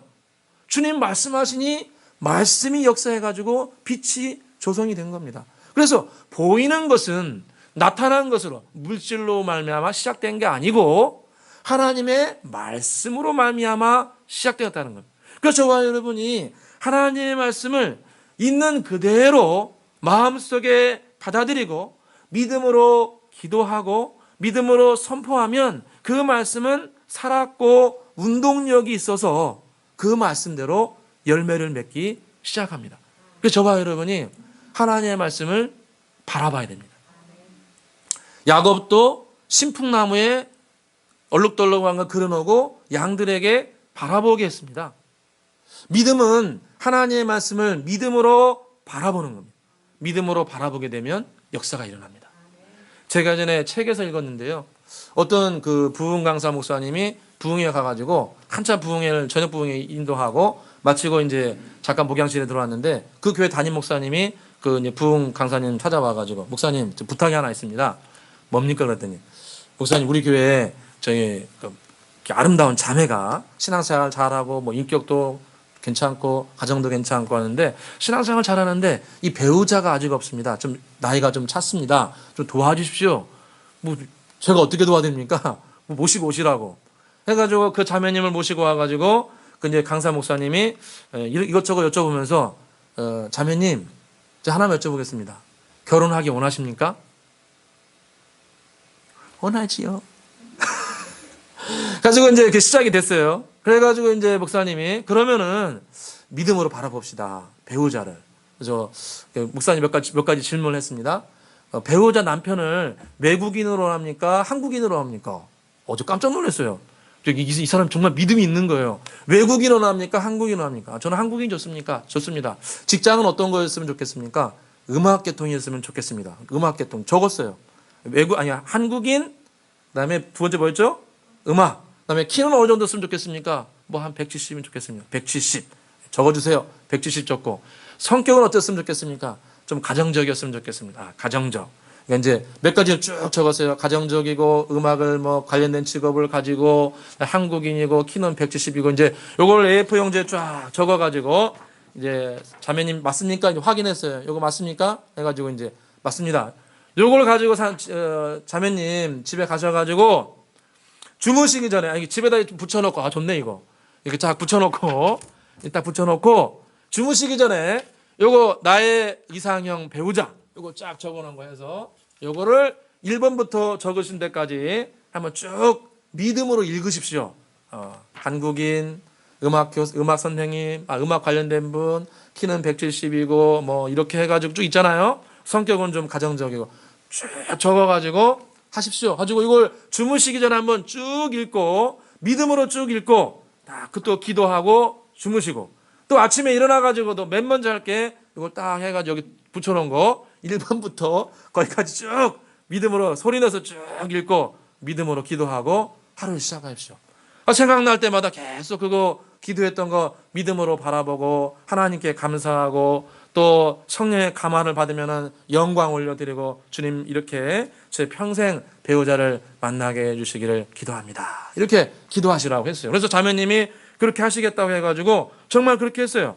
주님 말씀하시니 말씀이 역사해가지고 빛이 조성이 된 겁니다. 그래서 보이는 것은 나타난 것으로 물질로 말미암아 시작된 게 아니고 하나님의 말씀으로 말미암아 시작되었다는 겁니다. 그래서 저와 여러분이 하나님의 말씀을 있는 그대로 마음속에 받아들이고 믿음으로 기도하고 믿음으로 선포하면 그 말씀은 살았고 운동력이 있어서 그 말씀대로 열매를 맺기 시작합니다. 그래서 저와 여러분이 하나님의 말씀을 바라봐야 됩니다. 야곱도 신풍나무에 얼룩덜룩한 거 그려놓고 양들에게 바라보게 했습니다. 믿음은 하나님의 말씀을 믿음으로 바라보는 겁니다. 믿음으로 바라보게 되면 역사가 일어납니다. 제가 전에 책에서 읽었는데요. 어떤 부흥 강사 목사님이 부흥회에 가가지고 한참 부흥회를 저녁 부흥회 인도하고 마치고 이제 잠깐 목양실에 들어왔는데 그 교회 담임 목사님이 그 이제 부흥 강사님 찾아와가지고 목사님 저 부탁이 하나 있습니다. 뭡니까 그랬더니 목사님 우리 교회에 저희 그 아름다운 자매가 신앙생활 잘하고 뭐 인격도 괜찮고 가정도 괜찮고 하는데 신앙생활 잘하는데 이 배우자가 아직 없습니다. 좀 나이가 좀 찼습니다. 좀 도와주십시오. 뭐 제가 어떻게 도와드립니까? 뭐 모시고 오시라고 해가지고 그 자매님을 모시고 와가지고 그 이제 강사 목사님이 이것저것 여쭤보면서 자매님 제가 하나만 여쭤보겠습니다. 결혼하기 원하십니까? 원하지요. 가지고 이제 이렇게 시작이 됐어요. 그래가지고 이제 목사님이 그러면은 믿음으로 바라봅시다. 배우자를. 그래서 목사님 몇 가지 질문을 했습니다. 배우자 남편을 외국인으로 합니까? 한국인으로 합니까? 저 깜짝 놀랐어요. 이 사람 정말 믿음이 있는 거예요. 외국인으로 합니까? 한국인으로 합니까? 저는 한국인 좋습니까? 좋습니다. 직장은 어떤 거였으면 좋겠습니까? 음악계통이었으면 좋겠습니다. 음악계통 적었어요. 한국인, 그다음에 두 번째 뭐였죠? 음악. 그다음에 키는 어느 정도 쓰면 좋겠습니까? 뭐 한 170이면 좋겠습니다. 170 적어주세요. 170 적고 성격은 어땠으면 좋겠습니까? 좀 가정적이었으면 좋겠습니다. 가정적. 그러니까 이제 몇 가지를 쭉 적었어요. 가정적이고 음악을 뭐 관련된 직업을 가지고 한국인이고 키는 170이고 이제 요걸 A4 용지에 쫙 적어가지고 이제 자매님 맞습니까? 이제 확인했어요. 요거 맞습니까? 해가지고 이제 맞습니다. 요걸 가지고 자매님 집에 가셔가지고 주무시기 전에 집에다 붙여놓고 좋네 이거 이렇게 딱 붙여놓고 주무시기 전에 요거 나의 이상형 배우자 요거 쫙 적어놓은 거 해서 요거를 1번부터 적으신 데까지 한번 쭉 믿음으로 읽으십시오. 한국인 음악 선생님 음악 관련된 분 키는 170이고 뭐 이렇게 해가지고 쭉 있잖아요. 성격은 좀 가정적이고 쭉 적어가지고 하십시오. 가지고 이걸 주무시기 전에 한번 쭉 읽고 믿음으로 쭉 읽고 또 기도하고 주무시고 또 아침에 일어나가지고 또 맨 먼저 할게 이걸 딱 해가지고 여기 붙여놓은 거 1번부터 거기까지 쭉 믿음으로 소리내서 쭉 읽고 믿음으로 기도하고 하루를 시작하십시오. 생각날 때마다 계속 그거 기도했던 거 믿음으로 바라보고 하나님께 감사하고 또 성령의 감화를 받으면 영광 올려드리고 주님 이렇게 제 평생 배우자를 만나게 해주시기를 기도합니다. 이렇게 기도하시라고 했어요. 그래서 자매님이 그렇게 하시겠다고 해가지고 정말 그렇게 했어요.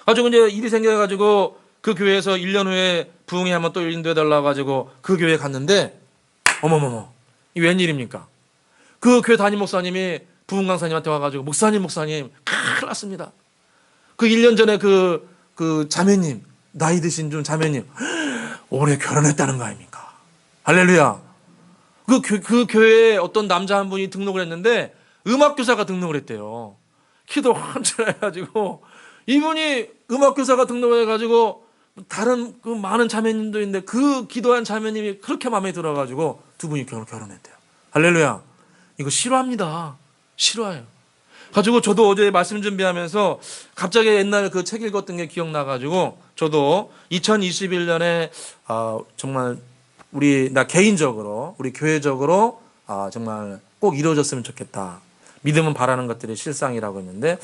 가지고 이제 일이 생겨가지고 그 교회에서 1년 후에 부흥이 한번 또 인도해달라고 가지고 그 교회에 갔는데 어머머머 이 웬일입니까? 그 교회 담임 목사님이 부흥 강사님한테 와가지고 목사님 큰일 났습니다. 그 1년 전에 그 자매님 나이 드신 좀 자매님 올해 결혼했다는 거 아닙니까? 할렐루야. 그 교회에 어떤 남자 한 분이 등록을 했는데 음악교사가 등록을 했대요. 키도 한참 해가지고 이분이 음악교사가 등록을 해가지고 다른 그 많은 자매님도 있는데 그 기도한 자매님이 그렇게 마음에 들어가지고 두 분이 결혼했대요. 할렐루야. 이거 싫어합니다. 싫어해요. 가지고 저도 어제 말씀 준비하면서 갑자기 옛날 그 책 읽었던 게 기억나가지고 저도 2021년에 정말 나 개인적으로 우리 교회적으로 정말 꼭 이루어졌으면 좋겠다. 믿음은 바라는 것들이 실상이라고 했는데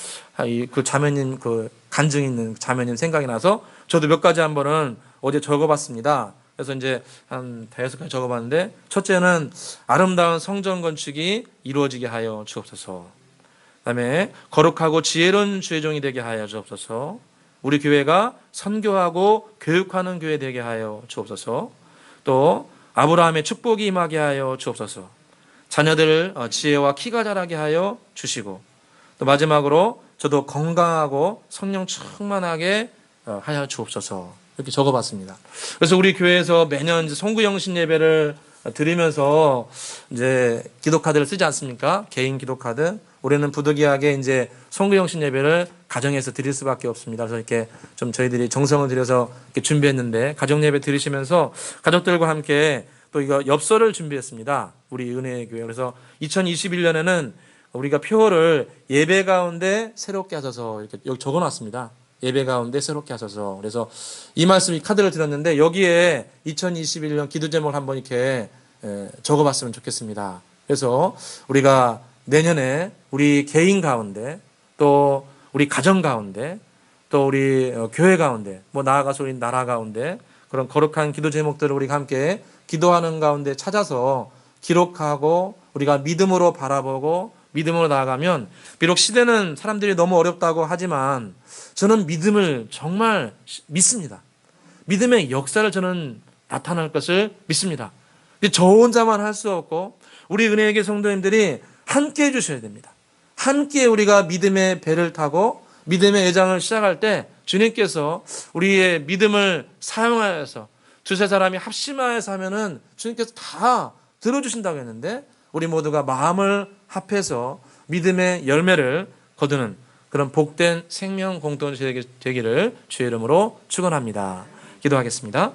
그 자매님 그 간증 있는 자매님 생각이 나서 저도 몇 가지 한번은 어제 적어봤습니다. 그래서 이제 한 5가지 적어봤는데 첫째는 아름다운 성전 건축이 이루어지게 하여 주옵소서. 그다음에 거룩하고 지혜로운 주의 종이 되게 하여 주옵소서. 우리 교회가 선교하고 교육하는 교회 되게 하여 주옵소서. 또 아브라함의 축복이 임하게 하여 주옵소서. 자녀들 지혜와 키가 자라게 하여 주시고 또 마지막으로 저도 건강하고 성령 충만하게 하여 주옵소서. 이렇게 적어봤습니다. 그래서 우리 교회에서 매년 송구영신 예배를 드리면서 이제 기도카드를 쓰지 않습니까? 개인 기도카드. 올해는 부득이하게 이제 송구영신 예배를 가정에서 드릴 수밖에 없습니다. 그래서 이렇게 좀 저희들이 정성을 들여서 이렇게 준비했는데 가정 예배 드리시면서 가족들과 함께 또 이거 엽서를 준비했습니다. 우리 은혜의 교회. 그래서 2021년에는 우리가 표어를 예배 가운데 새롭게 하셔서 이렇게 여기 적어놨습니다. 예배 가운데 새롭게 하셔서. 그래서 이 말씀, 이 카드를 드렸는데 여기에 2021년 기도 제목을 한번 이렇게 적어봤으면 좋겠습니다. 그래서 우리가 내년에 우리 개인 가운데 또 우리 가정 가운데 또 우리 교회 가운데, 나아가서 우리 나라 가운데 그런 거룩한 기도 제목들을 우리가 함께 기도하는 가운데 찾아서 기록하고 우리가 믿음으로 바라보고 믿음으로 나아가면, 비록 시대는 사람들이 너무 어렵다고 하지만 저는 믿음을 정말 믿습니다. 믿음의 역사를 저는 나타날 것을 믿습니다. 저 혼자만 할 수 없고 우리 은혜에게 성도님들이 함께 해주셔야 됩니다. 함께 우리가 믿음의 배를 타고 믿음의 예장을 시작할 때 주님께서 우리의 믿음을 사용하여서 두세 사람이 합심하여서 하면은 주님께서 다 들어주신다고 했는데, 우리 모두가 마음을 합해서 믿음의 열매를 거두는 그런 복된 생명 공동체 되기를 주의 이름으로 축원합니다. 기도하겠습니다.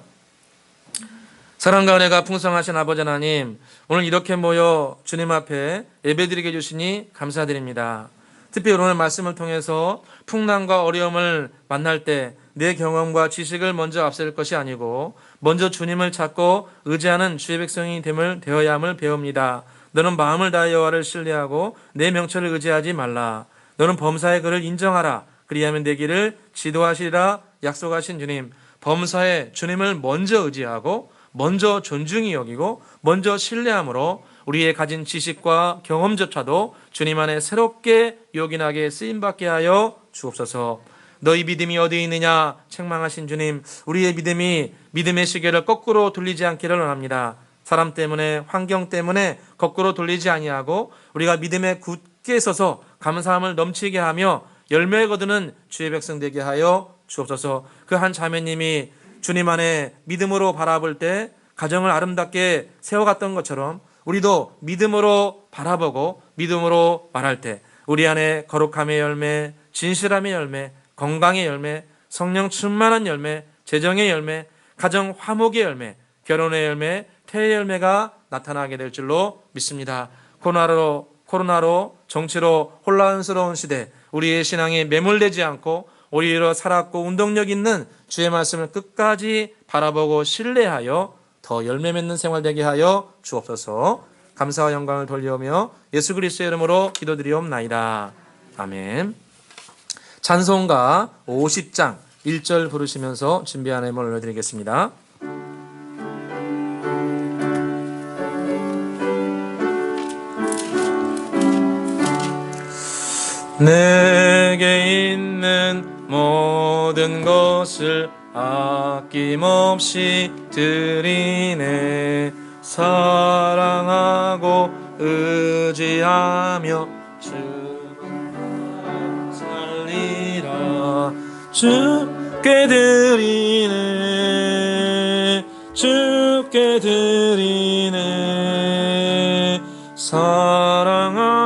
사랑과 은혜가 풍성하신 아버지 하나님, 오늘 이렇게 모여 주님 앞에 예배드리게 해주시니 감사드립니다. 특별히 오늘 말씀을 통해서 풍랑과 어려움을 만날 때 내 경험과 지식을 먼저 앞세울 것이 아니고 먼저 주님을 찾고 의지하는 주의 백성이 되어야 함을 배웁니다. 너는 마음을 다하여 여호와를 신뢰하고 내 명철을 의지하지 말라. 너는 범사의 그를 인정하라. 그리하면 내 길을 지도하시리라 약속하신 주님, 범사에 주님을 먼저 의지하고 먼저 존중히 여기고 먼저 신뢰함으로 우리의 가진 지식과 경험조차도 주님 안에 새롭게 요긴하게 쓰임받게 하여 주옵소서. 너희 믿음이 어디 있느냐 책망하신 주님, 우리의 믿음이 믿음의 시계를 거꾸로 돌리지 않기를 원합니다. 사람 때문에, 환경 때문에 거꾸로 돌리지 아니하고 우리가 믿음에 굳게 서서 감사함을 넘치게 하며 열매 거두는 주의 백성 되게 하여 주옵소서. 그 한 자매님이 주님 안에 믿음으로 바라볼 때 가정을 아름답게 세워갔던 것처럼 우리도 믿음으로 바라보고 믿음으로 말할 때 우리 안에 거룩함의 열매, 진실함의 열매, 건강의 열매, 성령 충만한 열매, 재정의 열매, 가정 화목의 열매, 결혼의 열매, 태의 열매가 나타나게 될 줄로 믿습니다. 코로나로 정치로 혼란스러운 시대, 우리의 신앙이 매몰되지 않고 오히려 살았고 운동력 있는 주의 말씀을 끝까지 바라보고 신뢰하여 더 열매 맺는 생활 되게 하여 주옵소서. 감사와 영광을 돌리오며 예수 그리스도의 이름으로 기도드리옵나이다. 아멘. 찬송가 50장 1절 부르시면서 준비한 예물 올려드리겠습니다. 내게 있는 모든 것을 아낌없이 드리네. 사랑하고 의지하며 살리라. 주께 드리네, 주께 드리네. 사랑하는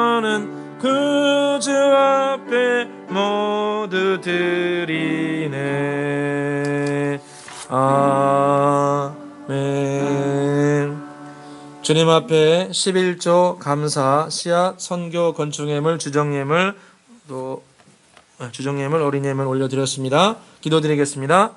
그 주 앞에 모두 드리네. 아멘. 주님 앞에 11조 감사, 씨앗, 선교, 건축예물, 주정예물, 또 주정예물, 어린예물 올려드렸습니다. 기도드리겠습니다.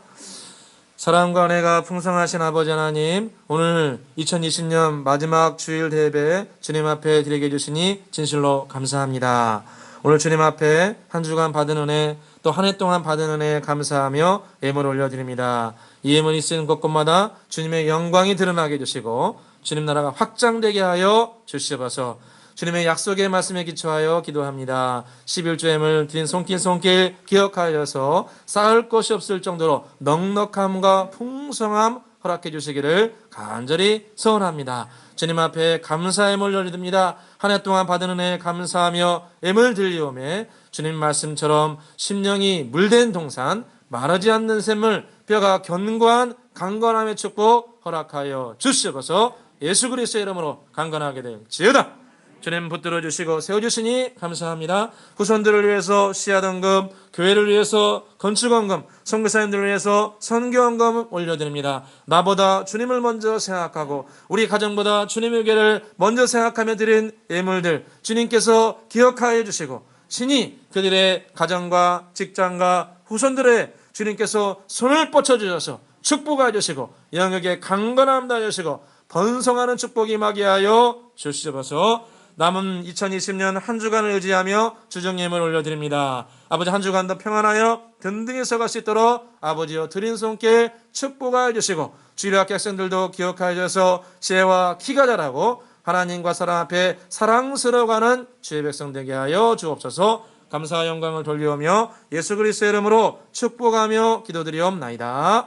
사랑과 은혜가 풍성하신 아버지 하나님, 오늘 2020년 마지막 주일 예배 주님 앞에 드리게 해주시니 진실로 감사합니다. 오늘 주님 앞에 한 주간 받은 은혜, 또 한 해 동안 받은 은혜 감사하며 예물 올려드립니다. 이 예물이 쓰는 곳곳마다 주님의 영광이 드러나게 해주시고 주님 나라가 확장되게 하여 주시옵소서. 주님의 약속의 말씀에 기초하여 기도합니다. 11조 예물 드린 손길 기억하여서 쌓을 것이 없을 정도로 넉넉함과 풍성함 허락해 주시기를 간절히 소원합니다. 주님 앞에 감사의 예물 올려드립니다. 한 해 동안 받은 은혜 감사하며 예물 드리오매 주님 말씀처럼 심령이 물된 동산, 마르지 않는 샘물, 뼈가 견고한 강건함의 축복 허락하여 주시옵소서. 예수 그리스도의 이름으로 강건하게 될지어다. 주님 붙들어 주시고 세워주시니 감사합니다. 후손들을 위해서 씨앗헌금, 교회를 위해서 건축헌금, 선교사님들을 위해서 선교헌금 올려드립니다. 나보다 주님을 먼저 생각하고 우리 가정보다 주님의 의를 먼저 생각하며 드린 예물들 주님께서 기억하여 주시고 신이 그들의 가정과 직장과 후손들의 주님께서 손을 뻗쳐주셔서 축복하여 주시고 영역에 강건함 다해 주시고 번성하는 축복이 임하게 하여 주시옵소서. 남은 2020년 한 주간을 의지하며 주정예물 올려드립니다. 아버지 한 주간도 평안하여 든든히 서갈 수 있도록 아버지여 드린 손께 축복하여 주시고 주일학교 학생들도 기억하여 주셔서 지혜와 키가 자라고 하나님과 사람 앞에 사랑스러워가는 주의 백성 되게 하여 주옵소서. 감사와 영광을 돌리오며 예수 그리스도의 이름으로 축복하며 기도드리옵나이다.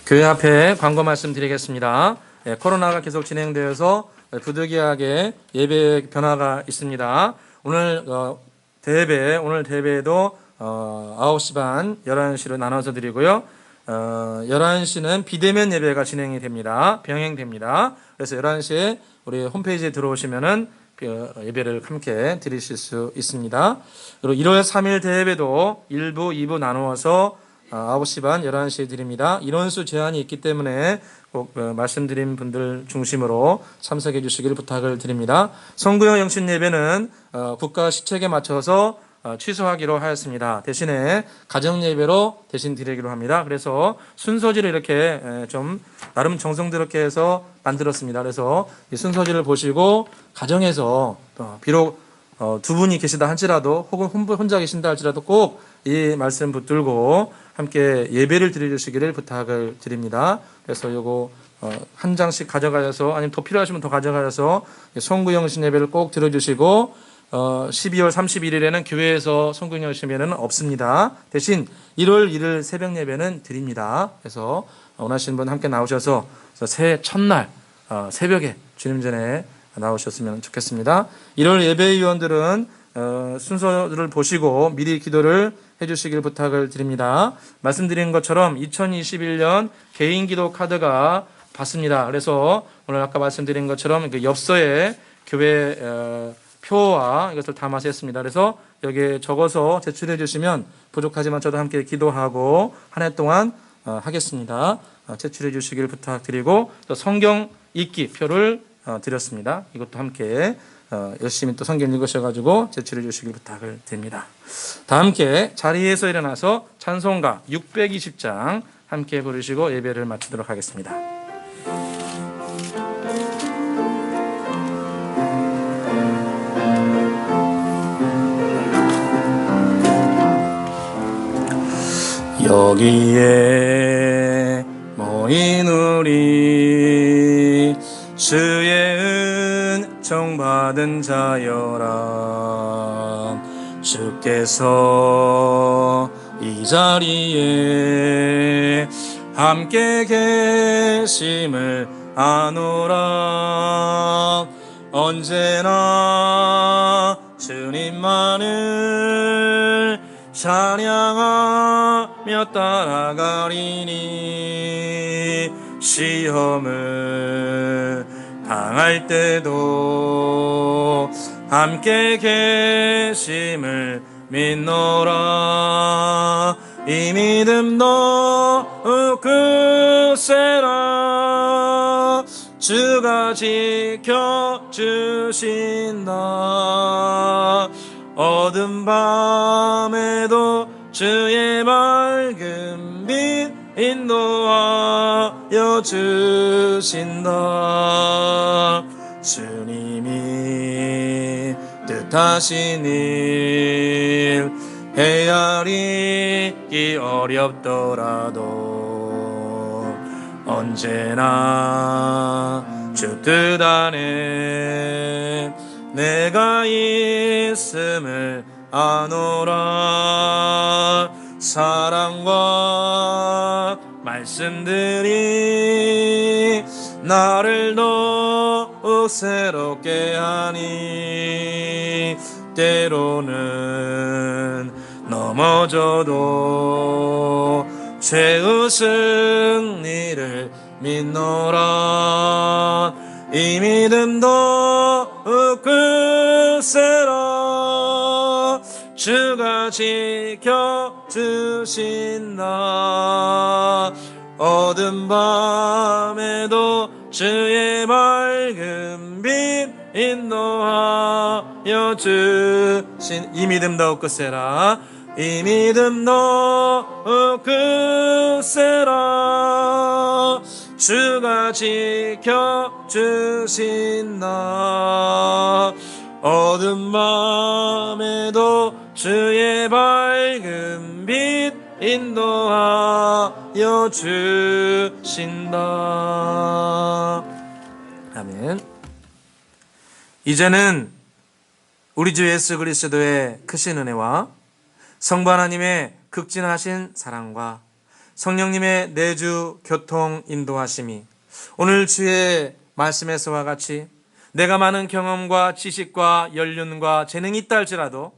교회 앞에 광고 말씀드리겠습니다. 코로나가 계속 진행되어서 부득이하게 예배 변화가 있습니다. 오늘 대회도 9시 반, 11시로 나눠서 드리고요. 11시는 비대면 예배가 진행이 됩니다. 병행됩니다. 그래서 11시에 우리 홈페이지에 들어오시면은 예배를 함께 드리실 수 있습니다. 그리고 1월 3일 대회도 1부, 2부 나누어서 9시 반, 11시에 드립니다. 인원수 제한이 있기 때문에 꼭 말씀드린 분들 중심으로 참석해 주시기를 부탁을 드립니다. 성구형 영신 예배는 국가 시책에 맞춰서 취소하기로 하였습니다. 대신에 가정 예배로 대신 드리기로 합니다. 그래서 순서지를 이렇게 좀 나름 정성스럽게 해서 만들었습니다. 그래서 이 순서지를 보시고 가정에서 비록 두 분이 계시다 할지라도 혹은 혼자 계신다 할지라도 꼭 이 말씀 붙들고 함께 예배를 드려주시기를 부탁을 드립니다. 그래서 요거 한 장씩 가져가셔서 아니면 더 필요하시면 더 가져가셔서 성구영신 예배를 꼭 들어주시고 12월 31일에는 교회에서 성구영신 예배는 없습니다. 대신 1월 1일 새벽 예배는 드립니다. 그래서 원하시는 분 함께 나오셔서 새해 첫날 새벽에 주님 전에 나오셨으면 좋겠습니다. 1월 예배위원들은 순서를 보시고 미리 기도를 해주시길 부탁을 드립니다. 말씀드린 것처럼 2021년 개인기도 카드가 받습니다. 그래서 오늘 아까 말씀드린 것처럼 그 엽서에 교회 표와 이것을 담아서 했습니다. 그래서 여기에 적어서 제출해 주시면 부족하지만 저도 함께 기도하고 한 해 동안 하겠습니다. 제출해 주시길 부탁드리고 또 성경 읽기 표를 드렸습니다. 이것도 함께 열심히 또 성경 읽으셔가지고 제출해 주시길 부탁을 드립니다. 다 함께 자리에서 일어나서 찬송가 620장 함께 부르시고 예배를 마치도록 하겠습니다. 여기에 모인 우리 주의 은총 받은 자여라. 주께서 이 자리에 함께 계심을 아노라. 언제나 주님만을 찬양하며 따라가리니 시험을 당할 때도 함께 계심을 믿노라. 이 믿음 더욱 굳세라. 주가 지켜주신다. 어두운 밤에도 주의 맑은 빛 인도하여 주신다. 주님이 뜻하신 일 헤아리기 어렵더라도 언제나 주 뜻 안에 내가 있음을 아노라. 사랑과 말씀들이 나를 더욱 새롭게 하니 때로는 넘어져도 죄의 승리를 믿노라. 이 믿음 더욱 굳세라. 주가 지켜주신다. 어두운 밤에도 주의 맑은 빛 인도하여 주신 이 믿음 더욱 굳세라. 이 믿음 더욱 굳세라. 주가 지켜주신다. 어두운 밤에도 주의 밝은 빛 인도하여 주신다. 아멘. 이제는 우리 주 예수 그리스도의 크신 은혜와 성부 하나님의 극진하신 사랑과 성령님의 내주 교통 인도하심이 오늘 주의 말씀에서와 같이 내가 많은 경험과 지식과 연륜과 재능이 있다 할지라도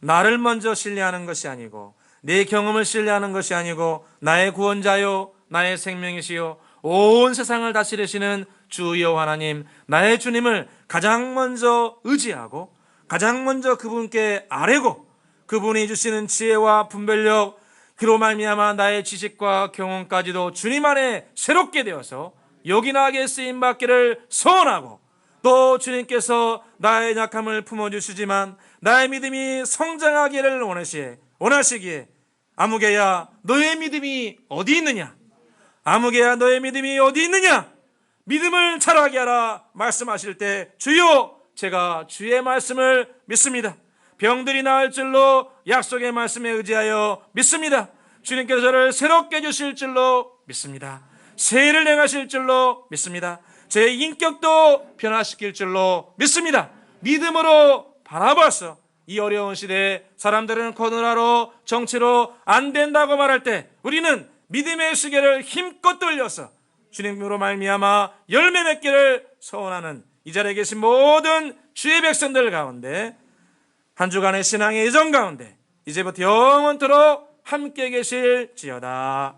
나를 먼저 신뢰하는 것이 아니고 내 경험을 신뢰하는 것이 아니고 나의 구원자요 나의 생명이시요 온 세상을 다스리시는 주 여호와 하나님 나의 주님을 가장 먼저 의지하고 가장 먼저 그분께 아뢰고 그분이 주시는 지혜와 분별력 그로 말미암아 나의 지식과 경험까지도 주님 안에 새롭게 되어서 요긴하게 쓰임받기를 소원하고 또 주님께서 나의 약함을 품어주시지만 나의 믿음이 성장하기를 원하시기에 아무개야 너의 믿음이 어디 있느냐? 아무개야 너의 믿음이 어디 있느냐? 믿음을 자라게 하라 말씀하실 때 주여 제가 주의 말씀을 믿습니다. 병들이 나을 줄로 약속의 말씀에 의지하여 믿습니다. 주님께서 저를 새롭게 해주실 줄로 믿습니다. 새해를 행하실 줄로 믿습니다. 제 인격도 변화시킬 줄로 믿습니다. 믿음으로 바라보았어. 이 어려운 시대에 사람들은 코로나로 정치로 안 된다고 말할 때 우리는 믿음의 시계를 힘껏 돌려서 주님으로 말미암아 열매 맺기를 소원하는 이 자리에 계신 모든 주의 백성들 가운데 한 주간의 신앙의 예정 가운데 이제부터 영원토록 함께 계실지어다.